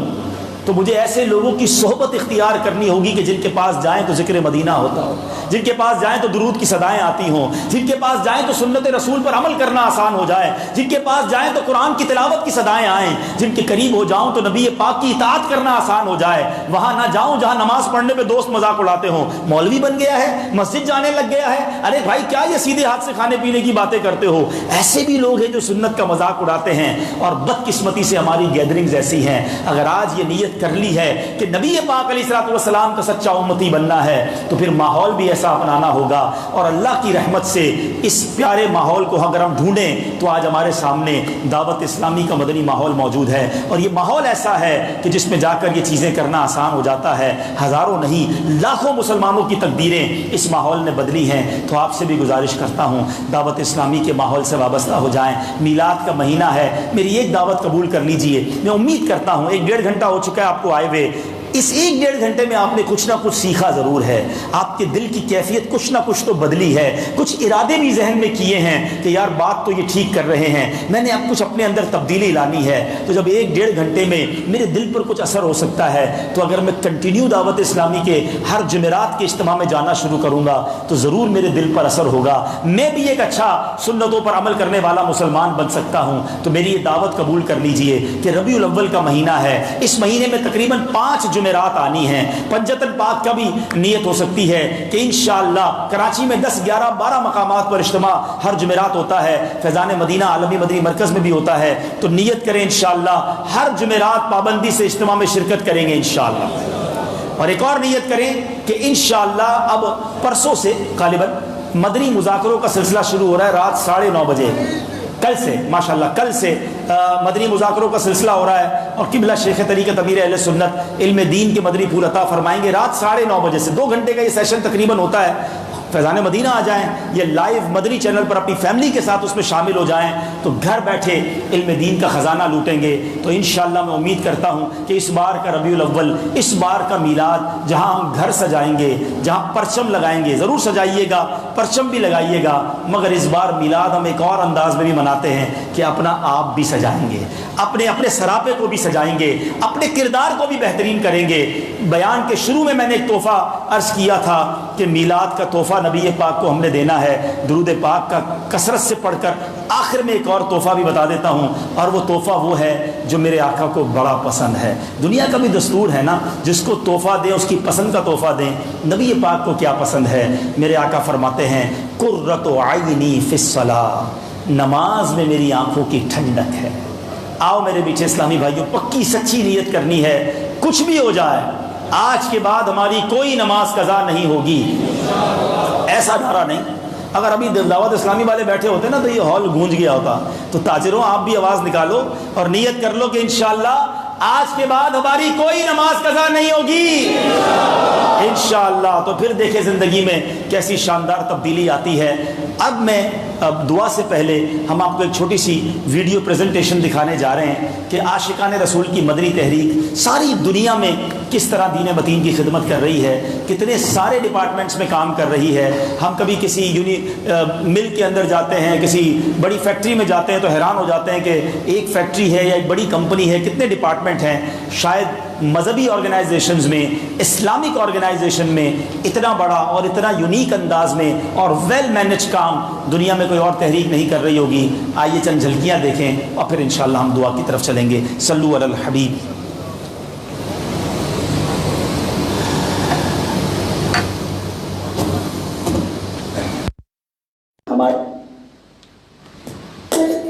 تو مجھے ایسے لوگوں کی صحبت اختیار کرنی ہوگی کہ جن کے پاس جائیں تو ذکر مدینہ ہوتا ہو، جن کے پاس جائیں تو درود کی صدائیں آتی ہوں، جن کے پاس جائیں تو سنت رسول پر عمل کرنا آسان ہو جائے، جن کے پاس جائیں تو قرآن کی تلاوت کی صدائیں آئیں، جن کے قریب ہو جاؤں تو نبی پاک کی اطاعت کرنا آسان ہو جائے، وہاں نہ جاؤں جہاں نماز پڑھنے پہ دوست مذاق اڑاتے ہوں، مولوی بن گیا ہے، مسجد جانے لگ گیا ہے، ارے بھائی کیا یہ سیدھے ہاتھ سے کھانے پینے کی باتیں کرتے ہو۔ ایسے بھی لوگ ہیں جو سنت کا مذاق اڑاتے ہیں، اور بدقسمتی سے ہماری گیدرنگز ایسی ہیں۔ اگر آج یہ نیت کر لی ہے کہ نبی پاک علیہ الصلوۃ والسلام کا سچا امتی بننا ہے تو پھر ماحول بھی ایسا اپنانا ہوگا، اور اللہ کی رحمت سے اس پیارے ماحول کو اگر ہم ڈھونڈیں تو آج ہمارے سامنے دعوت اسلامی کا مدنی ماحول موجود ہے، اور یہ ماحول ایسا ہے کہ جس میں جا کر یہ چیزیں کرنا آسان ہو جاتا ہے۔ ہزاروں نہیں لاکھوں مسلمانوں کی تقدیریں اس ماحول نے بدلی ہیں۔ تو آپ سے بھی گزارش کرتا ہوں دعوت اسلامی کے ماحول سے وابستہ ہو جائیں۔ میلاد کا مہینہ ہے، میری ایک دعوت قبول کر لیجئے۔ میں امید کرتا ہوں 1-1.5 گھنٹہ ہو چکا ہے آپ کو آئے ہوئے، اس 1-1.5 گھنٹے میں آپ نے کچھ نہ کچھ سیکھا ضرور ہے، آپ کے دل کی کیفیت کچھ نہ کچھ تو بدلی ہے، کچھ ارادے بھی ذہن میں کیے ہیں کہ یار بات تو یہ ٹھیک کر رہے ہیں، میں نے اب کچھ اپنے اندر تبدیلی لانی ہے۔ تو جب 1-1.5 گھنٹے میں میرے دل پر کچھ اثر ہو سکتا ہے تو اگر میں کنٹینیو دعوت اسلامی کے ہر جمعرات کے اجتماع میں جانا شروع کروں گا تو ضرور میرے دل پر اثر ہوگا، میں بھی ایک اچھا سنتوں پر عمل کرنے والا مسلمان بن سکتا ہوں۔ تو میری یہ دعوت قبول کر لیجئے کہ ربیع الاول کا مہینہ ہے، اس مہینے میں تقریباً 5 جمعرات آنی ہیں۔ پنجتن پاک کا بھی نیت ہو سکتی ہے کہ انشاءاللہ کراچی میں 10 11 12 مقامات پر اجتماع ہر جمعرات ہوتا ہے، فیضان مدینہ عالمی مدنی مرکز میں بھی ہوتا ہے، تو نیت کریں انشاءاللہ ہر جمعرات پابندی سے اجتماع میں شرکت کریں گے انشاءاللہ۔ اور ایک اور نیت کریں کہ انشاءاللہ اب پرسوں سے غالباً مدنی مذاکروں کا سلسلہ شروع ہو رہا ہے رات 9:30 بجے، کل سے ماشاءاللہ کل سے مدنی مذاکروں کا سلسلہ ہو رہا ہے، اور قبلہ شیخ طریقت امیر اہل سنت علم دین کے مدنی پھول عطا فرمائیں گے رات 9:30 بجے سے 2 گھنٹے کا یہ سیشن تقریباً ہوتا ہے۔ فیضان مدینہ آ جائیں، یہ لائیو مدنی چینل پر اپنی فیملی کے ساتھ اس میں شامل ہو جائیں تو گھر بیٹھے علم دین کا خزانہ لوٹیں گے۔ تو انشاءاللہ میں امید کرتا ہوں کہ اس بار کا ربیع الاول، اس بار کا میلاد، جہاں ہم گھر سجائیں گے، جہاں پرچم لگائیں گے، ضرور سجائیے گا، پرچم بھی لگائیے گا، مگر اس بار میلاد ہم ایک اور انداز میں بھی مناتے ہیں کہ اپنا آپ بھی سجائیں گے، اپنے سراپے کو بھی سجائیں گے، اپنے کردار کو بھی بہترین کریں گے۔ بیان کے شروع میں نے ایک تحفہ عرض کیا تھا کہ میلاد کا تحفہ نبی پاک کو ہم نے دینا ہے، درود پاک کا کثرت سے پڑھ کر۔ آخر میں ایک اور تحفہ بھی بتا دیتا ہوں، اور وہ تحفہ وہ ہے جو میرے آقا کو بڑا پسند ہے۔ دنیا کا بھی دستور ہے نا، جس کو تحفہ دیں اس کی پسند کا تحفہ دیں۔ نبی پاک کو کیا پسند ہے؟ میرے آقا فرماتے ہیں قرۃ عینی فی الصلاۃ، نماز میں میری آنکھوں کی ٹھنڈک ہے۔ آؤ میرے پیچھے اسلامی بھائیوں، پکی سچی نیت کرنی ہے، کچھ بھی ہو جائے آج کے بعد ہماری کوئی نماز قضا نہیں ہوگی، ایسا نعرہ نہیں۔ اگر ابھی دعوت اسلامی والے بیٹھے ہوتے نا تو یہ ہال گونج گیا ہوتا۔ تو تاجروں آپ بھی آواز نکالو اور نیت کر لو کہ انشاءاللہ آج کے بعد ہماری کوئی نماز قضا نہیں ہوگی انشاءاللہ۔ تو پھر دیکھیں زندگی میں کیسی شاندار تبدیلی آتی ہے۔ اب دعا سے پہلے ہم آپ کو ایک چھوٹی سی ویڈیو پریزنٹیشن دکھانے جا رہے ہیں کہ عاشقان رسول کی مدنی تحریک ساری دنیا میں کس طرح دین متین کی خدمت کر رہی ہے، کتنے سارے ڈپارٹمنٹس میں کام کر رہی ہے۔ ہم کبھی کسی مل کے اندر جاتے ہیں، کسی بڑی فیکٹری میں جاتے ہیں تو حیران ہو جاتے ہیں کہ ایک فیکٹری ہے یا ایک بڑی کمپنی ہے، کتنے ڈپارٹمنٹ ہیں۔ شاید مذہبی آرگنائزیشنز میں، اسلامک آرگنائزیشن میں اتنا بڑا اور اتنا یونیک انداز میں اور ویل مینج کام دنیا میں کوئی اور تحریک نہیں کر رہی ہوگی۔ آئیے چند جھلکیاں دیکھیں اور پھر انشاءاللہ ہم دعا کی طرف چلیں گے۔ صلو علی الحبیب۔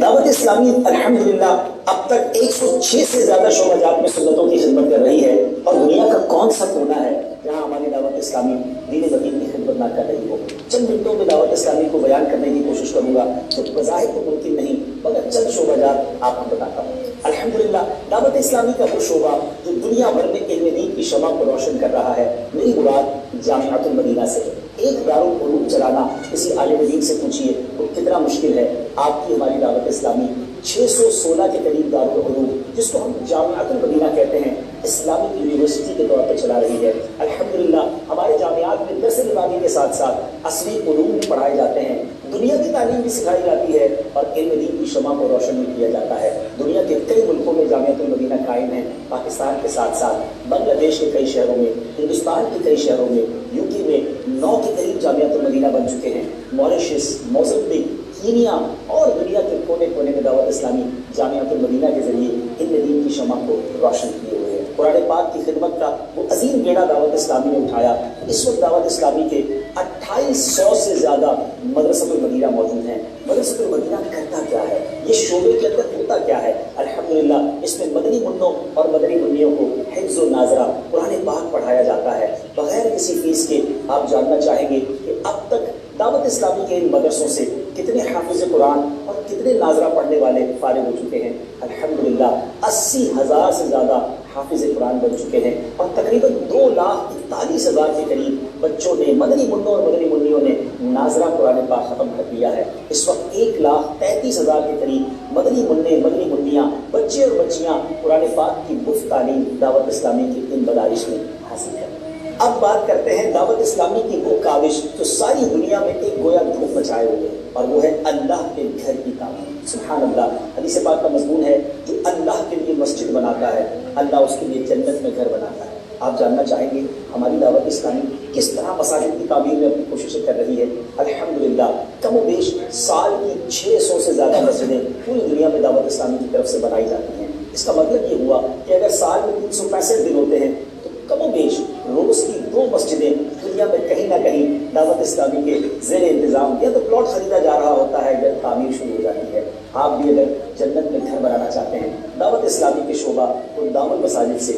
دعوت اسلامی الحمدللہ اب تک 106 سے زیادہ شعبہ جات میں سنتوں کی خدمت کر رہی ہے، اور دنیا کا کون سا کونا ہے جہاں ہماری دعوت اسلامی دین متین کی خدمت نہ کر رہی ہو۔ چند منٹوں میں دعوت اسلامی کو بیان کرنے کی کوشش کروں گا، تو بظاہر تو ممکن نہیں، مگر چند شعبہ جات آپ کو بتاتا ہوں۔ الحمدللہ دعوت اسلامی کا وہ شعبہ جو دنیا بھر میں علم دین کی شمع کو روشن کر رہا ہے، میری مراد جامعۃ المدینہ سے۔ ایک دارالعلوم چلانا کسی عالم دین سے پوچھیے وہ کتنا مشکل ہے۔ آپ کی ہماری دعوت اسلامی 616 کے قریب دارالعلوم، جس کو ہم جامعۃ المدینہ کہتے ہیں، اسلامک یونیورسٹی کے طور پہ چلا رہی ہے۔ الحمدللہ ہمارے جامعات میں درس نظامی کے ساتھ ساتھ عصری علوم بھی پڑھائے جاتے ہیں، دنیا کی تعلیم بھی سکھائی جاتی ہے، اور علم دین کی شمع کو روشن بھی کیا جاتا ہے۔ دنیا کے کئی ملکوں میں جامعۃ المدینہ قائم ہیں، پاکستان کے ساتھ ساتھ بنگلہ دیش کے کئی شہروں میں، ہندوستان کے کئی شہروں میں، یو کے میں 9 کے قریب جامعۃ المدینہ بن چکے ہیں، موریشس، موزمبیق، کینیا اور دنیا کے کونے کونے میں دعوت اسلامی جامعۃ المدینہ کے ذریعے ان دین کی شمع کو روشن کیے ہوئے ہیں۔ قرآن پاک کی خدمت کا وہ عظیم بیڑا دعوت اسلامی نے اٹھایا۔ اس وقت دعوت اسلامی کے 2800 سے زیادہ مدرسۃ المدینہ موجود ہیں۔ مدرسۃ المدینہ کرتا کیا ہے؟ یہ شعبے کے اندر ہوتا کیا ہے؟ الحمدللہ اس میں مدنی منوں اور مدنی منیوں کو حفظ و ناظرہ قرآن پاک پڑھایا جاتا ہے بغیر کسی فیس کے۔ آپ جاننا چاہیں گے کہ اب تک دعوت اسلامی کے ان مدرسوں سے کتنے حافظ قرآن اور کتنے ناظرہ پڑھنے والے فارغ ہو چکے ہیں؟ الحمدللہ 80,000 سے زیادہ حافظ قرآن بن چکے ہیں، اور تقریباً 2,41,000 کے قریب بچوں نے، مدنی منوں اور مدنی منیوں نے ناظرہ قرآن پاک ختم کر دیا ہے۔ اس وقت 1,33,000 کے قریب مدنی منع، مدنی منیاں، بچے اور بچیاں قرآن پاک کی مفت تعلیم دعوت اسلامی کی ان مدارس میں حاصل کریں۔ اب بات کرتے ہیں دعوت اسلامی کی وہ کاوش جو ساری دنیا میں ایک گویا دھوم مچائے ہوئے، اور وہ ہے اللہ کے گھر کی تعمیر۔ سبحان اللہ، حدیث پاک کا مضمون ہے جو اللہ کے لیے مسجد بناتا ہے اللہ اس کے لیے جنت میں گھر بناتا ہے۔ آپ جاننا چاہیں گے ہماری دعوت اسلامی کس طرح مساجد کی تعمیر میں اپنی کوششیں کر رہی ہے؟ الحمدللہ کم و بیش سال کی 600 سے زیادہ مسجدیں پوری دنیا میں دعوت اسلامی کی طرف سے بنائی جاتی ہیں۔ اس کا مطلب یہ ہوا کہ اگر سال میں 365 دن ہوتے ہیں تو کم و بیش روز کی 2 مسجدیں دنیا میں کہیں نہ کہیں دعوت اسلامی کے زیر انتظام، یا تو پلاٹ خریدا جا رہا ہوتا ہے یا تعمیر شروع ہو جاتی ہے۔ آپ بھی اگر جنت میں گھر بنانا چاہتے ہیں دعوت اسلامی کے شعبہ کو دام المساجد سے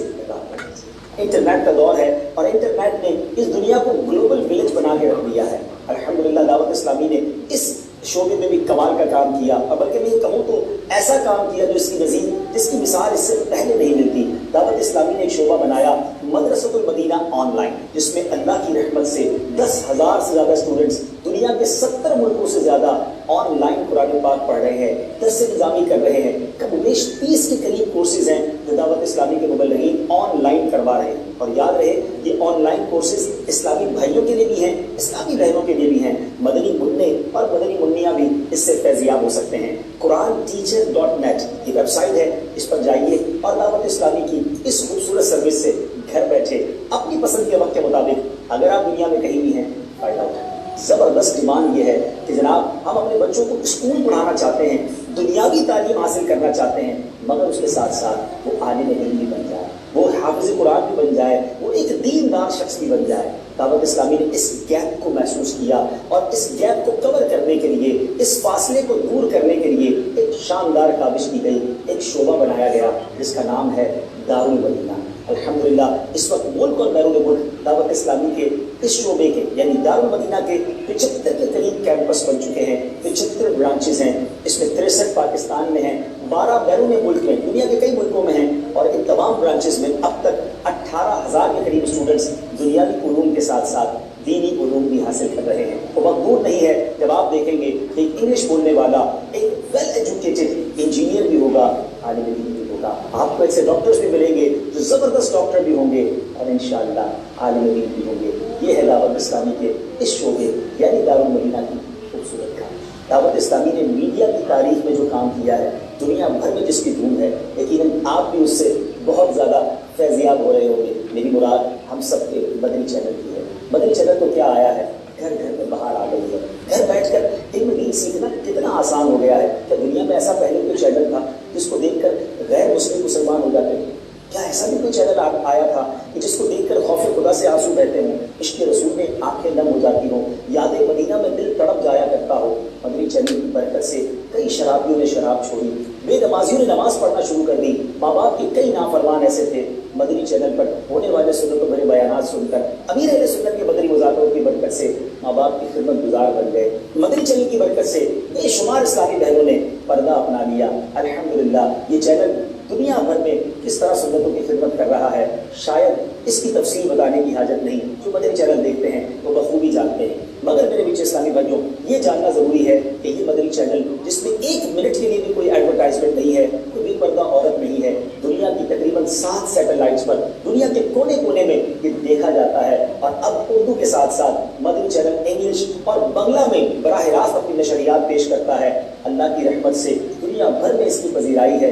انٹرنیٹ کا دور ہے، اور انٹرنیٹ نے اس دنیا کو گلوبل ولیج بنا کے رکھ دیا ہے۔ الحمدللہ دعوت اسلامی نے اس شعبے میں بھی کمال کا کام کیا، اور بلکہ میں یہ کہوں تو ایسا کام کیا جو اس کی نظیر، جس کی مثال اس سے پہلے نہیں ملتی۔ دعوت اسلامی نے ایک شعبہ بنایا مدرسۃ المدینہ آن لائن، جس میں اللہ کی رحمت سے 10,000 سے زیادہ اسٹوڈنٹس دنیا کے 70 ملکوں سے زیادہ آن لائن قرآن پاک پڑھ رہے ہیں، درس نظامی کر رہے ہیں۔ کم و بیش 30 کے قریب کورسز ہیں جو دعوت اسلامی کے مبلغین آن لائن کروا رہے ہیں، اور یاد رہے یہ آن لائن کورسز اسلامی بھائیوں کے لیے بھی ہیں، اسلامی بہنوں کے لیے بھی ہیں۔ مدنی منع اور مدنی منیاں بھی اس سے فیضیاب ہو سکتے ہیں۔ QuranTeacher.net کی ویب سائٹ ہے، اس پر جائیے اور دعوت اسلامی کی اس خوبصورت سروس سے گھر بیٹھے اپنی پسند کے وقت کے مطابق اگر آپ دنیا میں کہیں بھی ہیں فائدہ اٹھائیں۔ زبردست ڈیمانڈ یہ ہے کہ جناب ہم اپنے بچوں کو اسکول پڑھانا چاہتے ہیں، دنیاوی تعلیم حاصل کرنا چاہتے ہیں، مگر اس کے ساتھ ساتھ وہ عالم دین بھی بن جائے، وہ حافظ قرآن بھی بن جائے، وہ ایک دیندار شخص بھی بن جائے۔ دعوت اسلامی نے اس گیپ کو محسوس کیا، اور اس گیپ کو کور کرنے کے لیے، اس فاصلے کو دور کرنے کے لیے ایک شاندار کاوش کی گئی، ایک شعبہ بنایا گیا جس کا نام ہے دارالمدینہ۔ الحمدللہ اس وقت ملک اور بیرون ملک دعوت اسلامی کے اس شعبے کے یعنی دارالمدینہ کے 75 کے قریب کیمپس بن چکے ہیں، 75 برانچز ہیں، اس میں 63 پاکستان میں ہیں، 12 بیرون ملک میں، دنیا کے کئی ملکوں میں ہیں، اور ان تمام برانچز میں اب تک 18,000 کے قریب اسٹوڈنٹس دنیاوی علوم کے ساتھ ساتھ دینی علوم بھی حاصل کر رہے ہیں۔ وہ مقبول نہیں ہے جب آپ دیکھیں گے کہ انگلش بولنے والا ایک ویل ایجوکیٹڈ انجینئر بھی ہوگا، عالم دین بھی ہوگا، آپ کو ایسے ڈاکٹرز بھی ملیں گے جو زبردست ڈاکٹر بھی ہوں گے، اور انشاءاللہ عالم دین بھی ہوں گے۔ یہ ہے دعوت اسلامی کے اس شعبے یعنی دارالمدینہ کی خوبصورت کام۔ دعوت اسلامی نے میڈیا کی تاریخ میں جو کام کیا ہے، دنیا بھر میں جس کی دھوم ہے، یقیناً آپ بھی اس سے بہت زیادہ فیضیاب ہو رہے ہوں گے۔ میری مراد ہم سب کے مدنی چینل کی ہے۔ مدنی چینل کو کیا آیا ہے؟ گھر گھر میں باہر آ گئی ہے۔ گھر بیٹھ کر علم دین سیکھنا کتنا آسان ہو گیا ہے کہ دنیا میں ایسا پہلے کوئی چینل تھا جس کو دیکھ کر غیر مسلمان ہو جاتے تھے؟ کیا ایسا بھی کوئی چینل آیا تھا کہ جس کو دیکھ کر خوف خدا سے آنسو بہتے ہوں، عشق رسول میں آنکھیں نم ہو جاتی ہوں، یاد مدینہ میں دل تڑپ جایا کرتا ہو؟ مدنی چینل کی برکت سے کئی شرابیوں نے شراب چھوڑی، بے نمازیوں نے نماز پڑھنا شروع کر دی، ماں باپ کے کئی نافرمان ایسے تھے مدنی چینل پر ہونے والے سنت و بڑے بیانات سن کر امیر اہل سنت کے مدنی مذاکروں کی برکت سے ماں باپ کی خدمت گزار بن گئے۔ مدنی چینل کی برکت سے بے شمار اسلامی بہنوں نے پردہ اپنا لیا۔ الحمدللہ یہ چینل دنیا بھر میں کس طرح سنتوں کی خدمت کر رہا ہے شاید اس کی تفصیل بتانے کی حاجت نہیں، جو مدنی چینل دیکھتے ہیں وہ بخوبی جانتے ہیں۔ مگر میرے بیچ اسلامی بھائیوں یہ جاننا ضروری ہے کہ یہ مدنی چینل جس میں 1 منٹ کے لیے بھی کوئی ایڈورٹائزمنٹ نہیں ہے، کوئی بے پردہ عورت نہیں ہے، دنیا کی تقریباً 7 سیٹلائٹس پر دنیا کے کونے کونے میں یہ دیکھا جاتا ہے، اور اب اردو کے ساتھ ساتھ مدنی چینل انگلش اور بنگلہ میں براہ راست اپنی نشریات پیش کرتا ہے۔ اللہ کی رحمت سے دنیا بھر میں اس کی پذیرائی ہے۔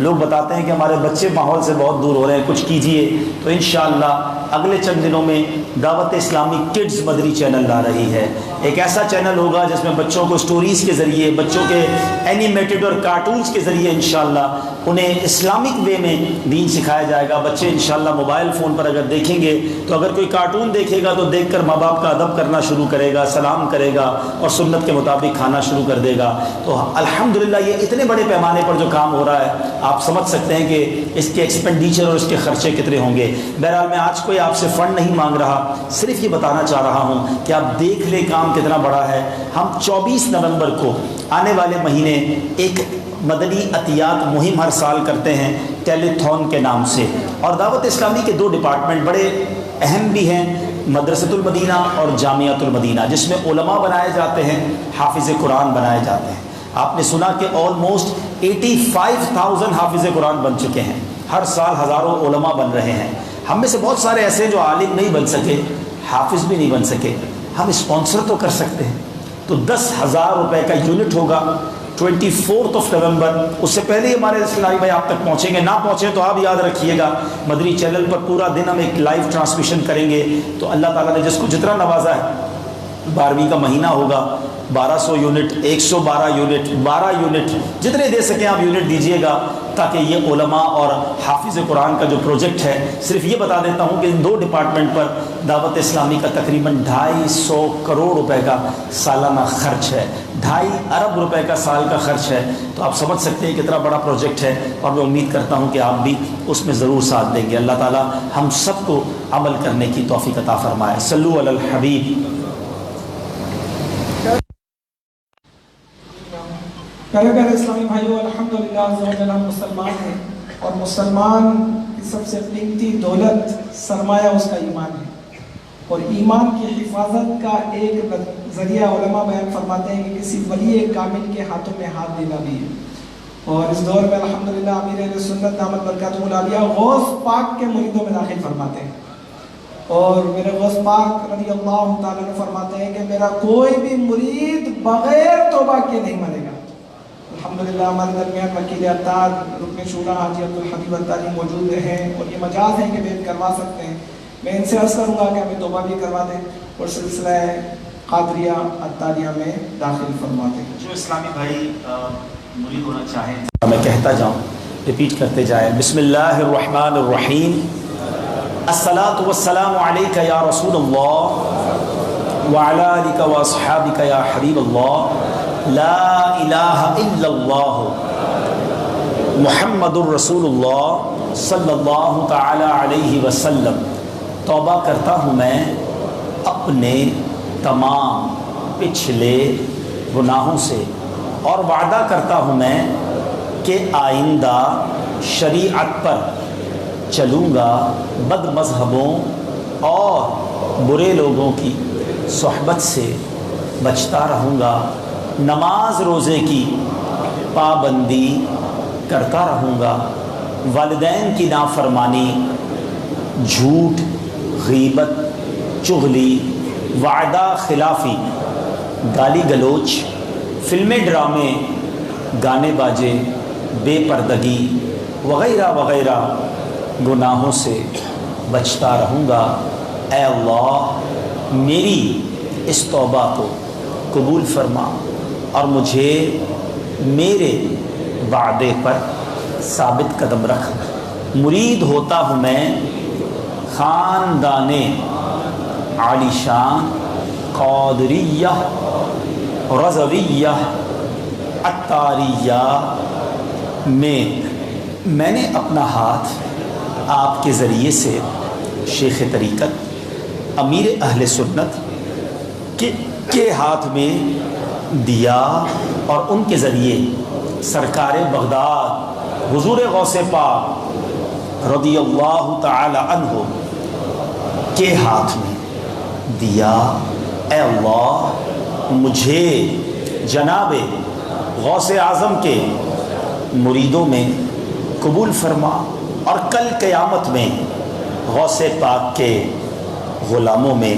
لوگ بتاتے ہیں کہ ہمارے بچے ماحول سے بہت دور ہو رہے ہیں، کچھ کیجئے۔ تو انشاءاللہ اگلے چند دنوں میں دعوت اسلامی کڈز مدری چینل لا رہی ہے۔ ایک ایسا چینل ہوگا جس میں بچوں کو سٹوریز کے ذریعے، بچوں کے اینیمیٹڈ اور کارٹونز کے ذریعے انشاءاللہ انہیں اسلامک وے میں دین سکھایا جائے گا۔ بچے انشاءاللہ موبائل فون پر اگر دیکھیں گے تو اگر کوئی کارٹون دیکھے گا تو دیکھ کر ماں باپ کا ادب کرنا شروع کرے گا، سلام کرے گا اور سنت کے مطابق کھانا شروع کر دے گا۔ تو الحمدللہ یہ اتنے بڑے پیمانے پر جو کام ہو رہا ہے، آپ سمجھ سکتے ہیں کہ اس کے ایکسپینڈیچر اور اس کے خرچے کتنے ہوں گے۔ بہرحال میں آج کوئی آپ سے فنڈ نہیں مانگ رہا، صرف یہ بتانا چاہ رہا ہوں کہ آپ دیکھ لیں کام کتنا بڑا ہے۔ ہم 24 نومبر کو آنے والے مہینے ایک مدنی عطیات مہم ہر سال کرتے ہیں ٹیلی تھون کے نام سے، اور دعوت اسلامی کے 2 ڈپارٹمنٹ بڑے اہم بھی ہیں، مدرسۃ المدینہ اور جامعۃ المدینہ، جس میں علماء بنائے جاتے ہیں، حافظ قرآن بنائے جاتے ہیں۔ آپ نے سنا کہ آلموسٹ 85,000 حافظ قرآن بن چکے ہیں، ہر سال ہزاروں علماء بن رہے ہیں۔ ہم میں سے بہت سارے ایسے جو عالم نہیں بن سکے، حافظ بھی نہیں بن سکے، ہم اسپانسر تو کر سکتے ہیں۔ تو 10,000 روپے کا یونٹ ہوگا 24 نومبر، اس سے پہلے ہی ہمارے اسلامی بھائی آپ تک پہنچیں گے، نہ پہنچیں تو آپ یاد رکھیے گا مدری چینل پر پورا دن ہم ایک لائیو ٹرانسمیشن کریں گے۔ تو اللہ تعالیٰ نے جس کو جتنا نوازا ہے، 12ویں کا مہینہ ہوگا، 1200 یونٹ، 112 یونٹ، 12 یونٹ، جتنے دے سکیں آپ یونٹ دیجئے گا، تاکہ یہ علماء اور حافظ قرآن کا جو پروجیکٹ ہے، صرف یہ بتا دیتا ہوں کہ ان 2 ڈپارٹمنٹ پر دعوت اسلامی کا تقریباً 250 کروڑ روپے کا سالانہ خرچ ہے، 2.5 ارب روپے کا سال کا خرچ ہے۔ تو آپ سمجھ سکتے ہیں کتنا بڑا پروجیکٹ ہے، اور میں امید کرتا ہوں کہ آپ بھی اس میں ضرور ساتھ دیں گے۔ اللہ تعالیٰ ہم سب کو عمل کرنے کی توفیق عطا فرمائے۔ صلو علی الحبیب۔ پیارے پیارے اسلامی بھائیو، الحمدللہ ہم مسلمان ہیں، اور مسلمان کی سب سے قیمتی دولت سرمایہ اس کا ایمان ہے، اور ایمان کی حفاظت کا ایک ذریعہ علماء بیان فرماتے ہیں کہ کسی ولی کامل کے ہاتھوں میں ہاتھ دینا بھی ہے۔ اور اس دور میں الحمدللہ امیر اہل سنت دامت برکاتہ العالیہ غوث پاک کے مریدوں میں داخل فرماتے ہیں، اور میرے غوث پاک رضی اللہ تعالیٰ عنہ فرماتے ہیں کہ میرا کوئی بھی مرید بغیر توبہ کے نہیں مرے گا۔ الحمدللہ ہمارے درمیان وکیل اطار رکن شورا حاجی عبدالحبیب اتاری موجود ہیں، اور یہ مجاز ہے کہ بیعت کروا سکتے ہیں۔ میں ان سے عرض کروں گا کہ ہمیں توبہ بھی کروا دیں اور سلسلہ قادریہ اتاریہ میں داخل فرما دیں۔ جو اسلامی بھائی مرید ہونا چاہیں میں کہتا جاؤں، ریپیٹ کرتے جائیں۔ بسم اللہ الرحمن الرحیم، الصلاۃ والسلام علیک یا رسول اللہ وعلی آلک واصحابک یا حبیب اللہ، لا الہ الا اللہ محمد الرسول اللہ صلی اللہ تعالی علیہ وسلم۔ توبہ کرتا ہوں میں اپنے تمام پچھلے گناہوں سے، اور وعدہ کرتا ہوں میں کہ آئندہ شریعت پر چلوں گا، بد مذہبوں اور برے لوگوں کی صحبت سے بچتا رہوں گا، نماز روزے کی پابندی کرتا رہوں گا، والدین کی نافرمانی، جھوٹ، غیبت، چغلی، وعدہ خلافی، گالی گلوچ، فلمیں ڈرامے، گانے باجے، بے پردگی وغیرہ وغیرہ گناہوں سے بچتا رہوں گا۔ اے اللہ میری اس توبہ کو قبول فرما، اور مجھے میرے وعدے پر ثابت قدم رکھ۔ مرید ہوتا ہوں میں خاندان عالی شان قادریہ رضویہ اتاریہ میں نے اپنا ہاتھ آپ کے ذریعے سے شیخ طریقت امیر اہل سنت کے ہاتھ میں دیا، اور ان کے ذریعے سرکار بغداد حضور غوث پاک رضی اللہ تعالی عنہ کے ہاتھ میں دیا۔ اے اللہ مجھے جناب غوث اعظم کے مریدوں میں قبول فرما، اور کل قیامت میں غوث پاک کے غلاموں میں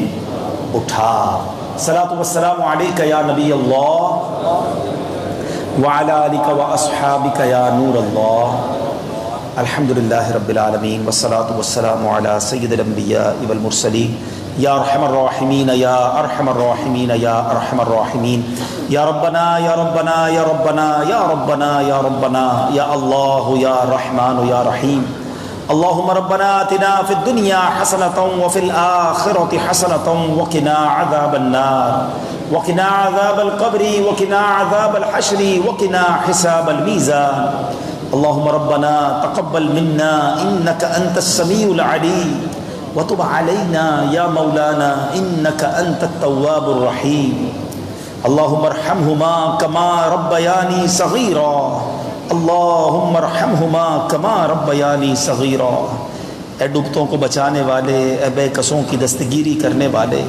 اٹھا۔ صلاۃ والسلام علیک یا نبی اللہ وعلی آلک واصحابک یا نور اللہ۔ الحمدللہ رب العالمین والصلاة والسلام علی سید الانبیاء والمرسلین یا ارحم الراحمین یا ارحم الراحمین یا ارحم الراحمین یا ربنا یا ربنا یا ربنا یا ربنا یا ربنا یا اللہ یا رحمان یا رحیم اللہم ربنا آتنا فی الدنیا حسنة وفی الآخرة حسنة وقنا عذاب النار وقنا عذاب القبر وقنا عذاب الحشر وقنا حساب الميزان اللهم ربنا تقبل منا إنك أنت السميع العليم وتب علينا يا مولانا إنك أنت التواب الرحيم اللهم ارحمهما كما ربياني صغيرا اللهم ارحمهما كما ربياني صغيرا اے ڈوبتوں کو بچانے والے، اے بے کسوں کی دستگیری کرنے والے،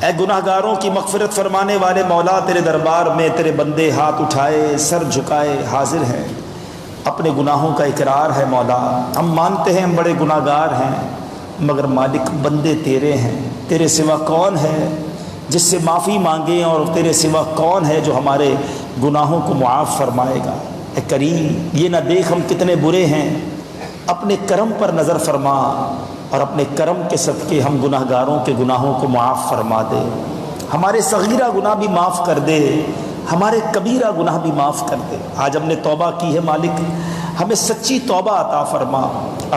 اے گناہگاروں کی مغفرت فرمانے والے مولا، تیرے دربار میں تیرے بندے ہاتھ اٹھائے سر جھکائے حاضر ہیں، اپنے گناہوں کا اقرار ہے مولا، ہم مانتے ہیں ہم بڑے گناہگار ہیں، مگر مالک بندے تیرے ہیں، تیرے سوا کون ہے جس سے معافی مانگیں، اور تیرے سوا کون ہے جو ہمارے گناہوں کو معاف فرمائے گا۔ اے کریم، یہ نہ دیکھ ہم کتنے برے ہیں، اپنے کرم پر نظر فرما، اور اپنے کرم کے صدقے ہم گناہگاروں کے گناہوں کو معاف فرما دے، ہمارے صغیرہ گناہ بھی معاف کر دے، ہمارے کبیرہ گناہ بھی معاف کر دے۔ آج ہم نے توبہ کی ہے مالک، ہمیں سچی توبہ عطا فرما،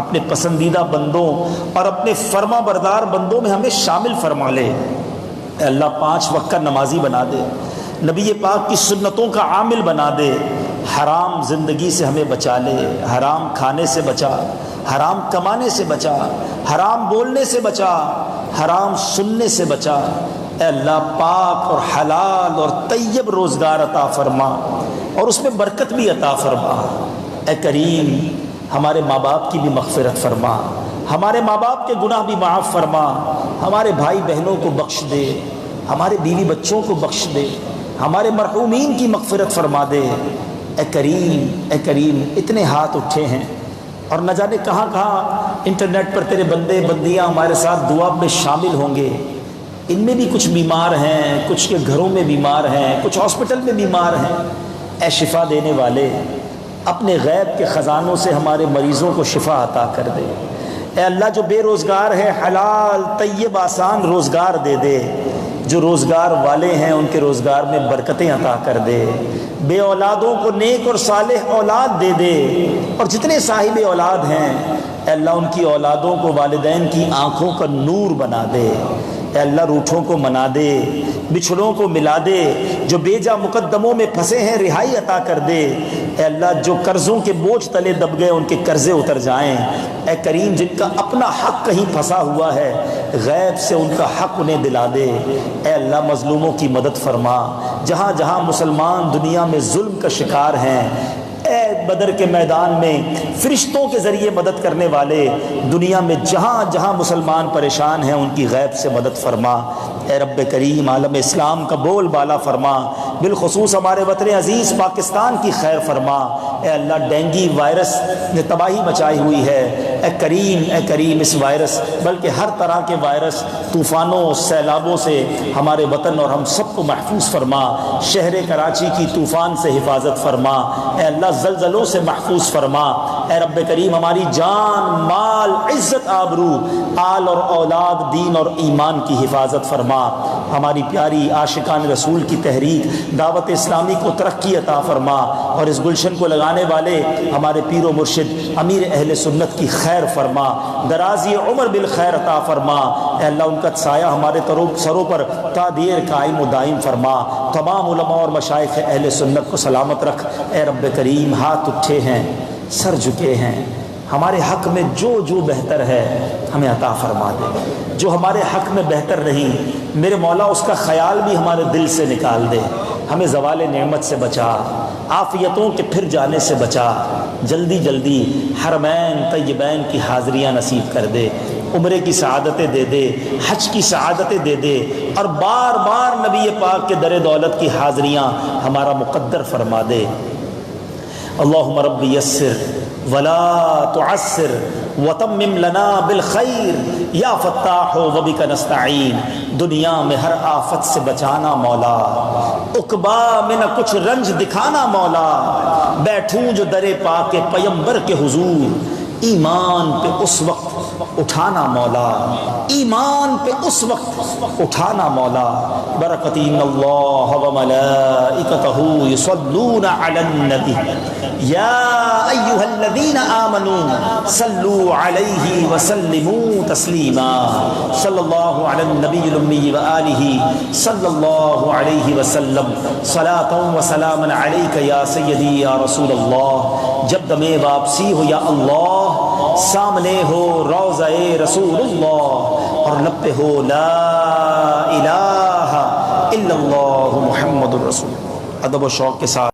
اپنے پسندیدہ بندوں اور اپنے فرما بردار بندوں میں ہمیں شامل فرما لے۔ اے اللہ، 5 وقت کا نمازی بنا دے، نبی پاک کی سنتوں کا عامل بنا دے، حرام زندگی سے ہمیں بچا لے، حرام کھانے سے بچا، حرام کمانے سے بچا، حرام بولنے سے بچا، حرام سننے سے بچا۔ اے اللہ، پاک اور حلال اور طیب روزگار عطا فرما، اور اس میں برکت بھی عطا فرما۔ اے کریم، ہمارے ماں باپ کی بھی مغفرت فرما، ہمارے ماں باپ کے گناہ بھی معاف فرما، ہمارے بھائی بہنوں کو بخش دے، ہمارے بیوی بچوں کو بخش دے، ہمارے مرحومین کی مغفرت فرما دے۔ اے کریم، اے کریم، اتنے ہاتھ اٹھے ہیں، اور نہ جانے کہاں کہاں انٹرنیٹ پر تیرے بندے بندیاں ہمارے ساتھ دعا میں شامل ہوں گے۔ ان میں بھی کچھ بیمار ہیں، کچھ کے گھروں میں بیمار ہیں، کچھ ہاسپٹل میں بیمار ہیں۔ اے شفا دینے والے، اپنے غیب کے خزانوں سے ہمارے مریضوں کو شفا عطا کر دے۔ اے اللہ، جو بے روزگار ہے حلال طیب آسان روزگار دے دے، جو روزگار والے ہیں ان کے روزگار میں برکتیں عطا کر دے، بے اولادوں کو نیک اور صالح اولاد دے دے، اور جتنے صاحب اولاد ہیں اے اللہ ان کی اولادوں کو والدین کی آنکھوں کا نور بنا دے۔ اے اللہ، روٹھوں کو منا دے، بچھڑوں کو ملا دے، جو بیجا مقدموں میں پھنسے ہیں رہائی عطا کر دے۔ اے اللہ، جو قرضوں کے بوجھ تلے دب گئے ان کے قرضے اتر جائیں۔ اے کریم، جن کا اپنا حق کہیں پھنسا ہوا ہے غیب سے ان کا حق انہیں دلا دے۔ اے اللہ، مظلوموں کی مدد فرما، جہاں جہاں مسلمان دنیا میں ظلم کا شکار ہیں، اے بدر کے میدان میں فرشتوں کے ذریعے مدد کرنے والے، دنیا میں جہاں جہاں مسلمان پریشان ہیں ان کی غیب سے مدد فرما۔ اے رب کریم، عالم اسلام کا بول بالا فرما، بالخصوص ہمارے وطن عزیز پاکستان کی خیر فرما۔ اے اللہ، ڈینگی وائرس نے تباہی مچائی ہوئی ہے، اے کریم اس وائرس بلکہ ہر طرح کے وائرس طوفانوں سیلابوں سے ہمارے وطن اور ہم سب کو محفوظ فرما۔ شہر کراچی کی طوفان سے حفاظت فرما، اے اللہ زلزلوں سے محفوظ فرما۔ اے رب کریم، ہماری جان مال عزت آبرو آل اور اولاد دین اور ایمان کی حفاظت فرما۔ ہماری پیاری عاشقان رسول کی تحریک دعوت اسلامی کو ترقی عطا فرما، اور اس گلشن کو لگانے والے ہمارے پیر و مرشد امیر اہل سنت کی خیر فرما، درازی عمر بالخیر عطا فرما۔ اے اللہ، ان کا سایہ ہمارے سروں پر تا دیر قائم و دائم فرما۔ تمام علماء اور مشائخ اہل سنت کو سلامت رکھ۔ اے رب کریم، ہاتھ اٹھے ہیں، سر جھکے ہیں، ہمارے حق میں جو بہتر ہے ہمیں عطا فرما دے، جو ہمارے حق میں بہتر نہیں میرے مولا اس کا خیال بھی ہمارے دل سے نکال دے۔ ہمیں زوال نعمت سے بچا، عافیتوں کے پھر جانے سے بچا، جلدی جلدی حرمین طیبین کی حاضریاں نصیب کر دے، عمرے کی سعادتیں دے دے، حج کی سعادتیں دے دے، اور بار بار نبی پاک کے در دولت کی حاضریاں ہمارا مقدر فرما دے۔ اللہم رب یسر ولا تعسر وتمم لنا بالخیر یا فتاح وبک نستعین. دنیا میں ہر آفت سے بچانا مولا، عقبا میں نہ کچھ رنج دکھانا مولا. بیٹھوں جو در پاک پیمبر کے حضور، ایمان پہ اس وقت اٹھانا مولا، ایمان پہ اس وقت اٹھانا مولا. برکت ان اللہ وملائکتہ یصلون علی النبی یا ایھا الذین آمنوا صلوا علیہ وسلموا تسلیما. صلی اللہ علی النبی الامی وآلہ صلی اللہ علیہ وسلم. صلاۃ و سلام علیک یا سیدی یا رسول اللہ. جب دم واپسی ہو یا اللہ، سامنے ہو روضہ رسول اللہ اور لب پہ ہو لا الہ الا اللہ محمد الرسول. ادب و شوق کے ساتھ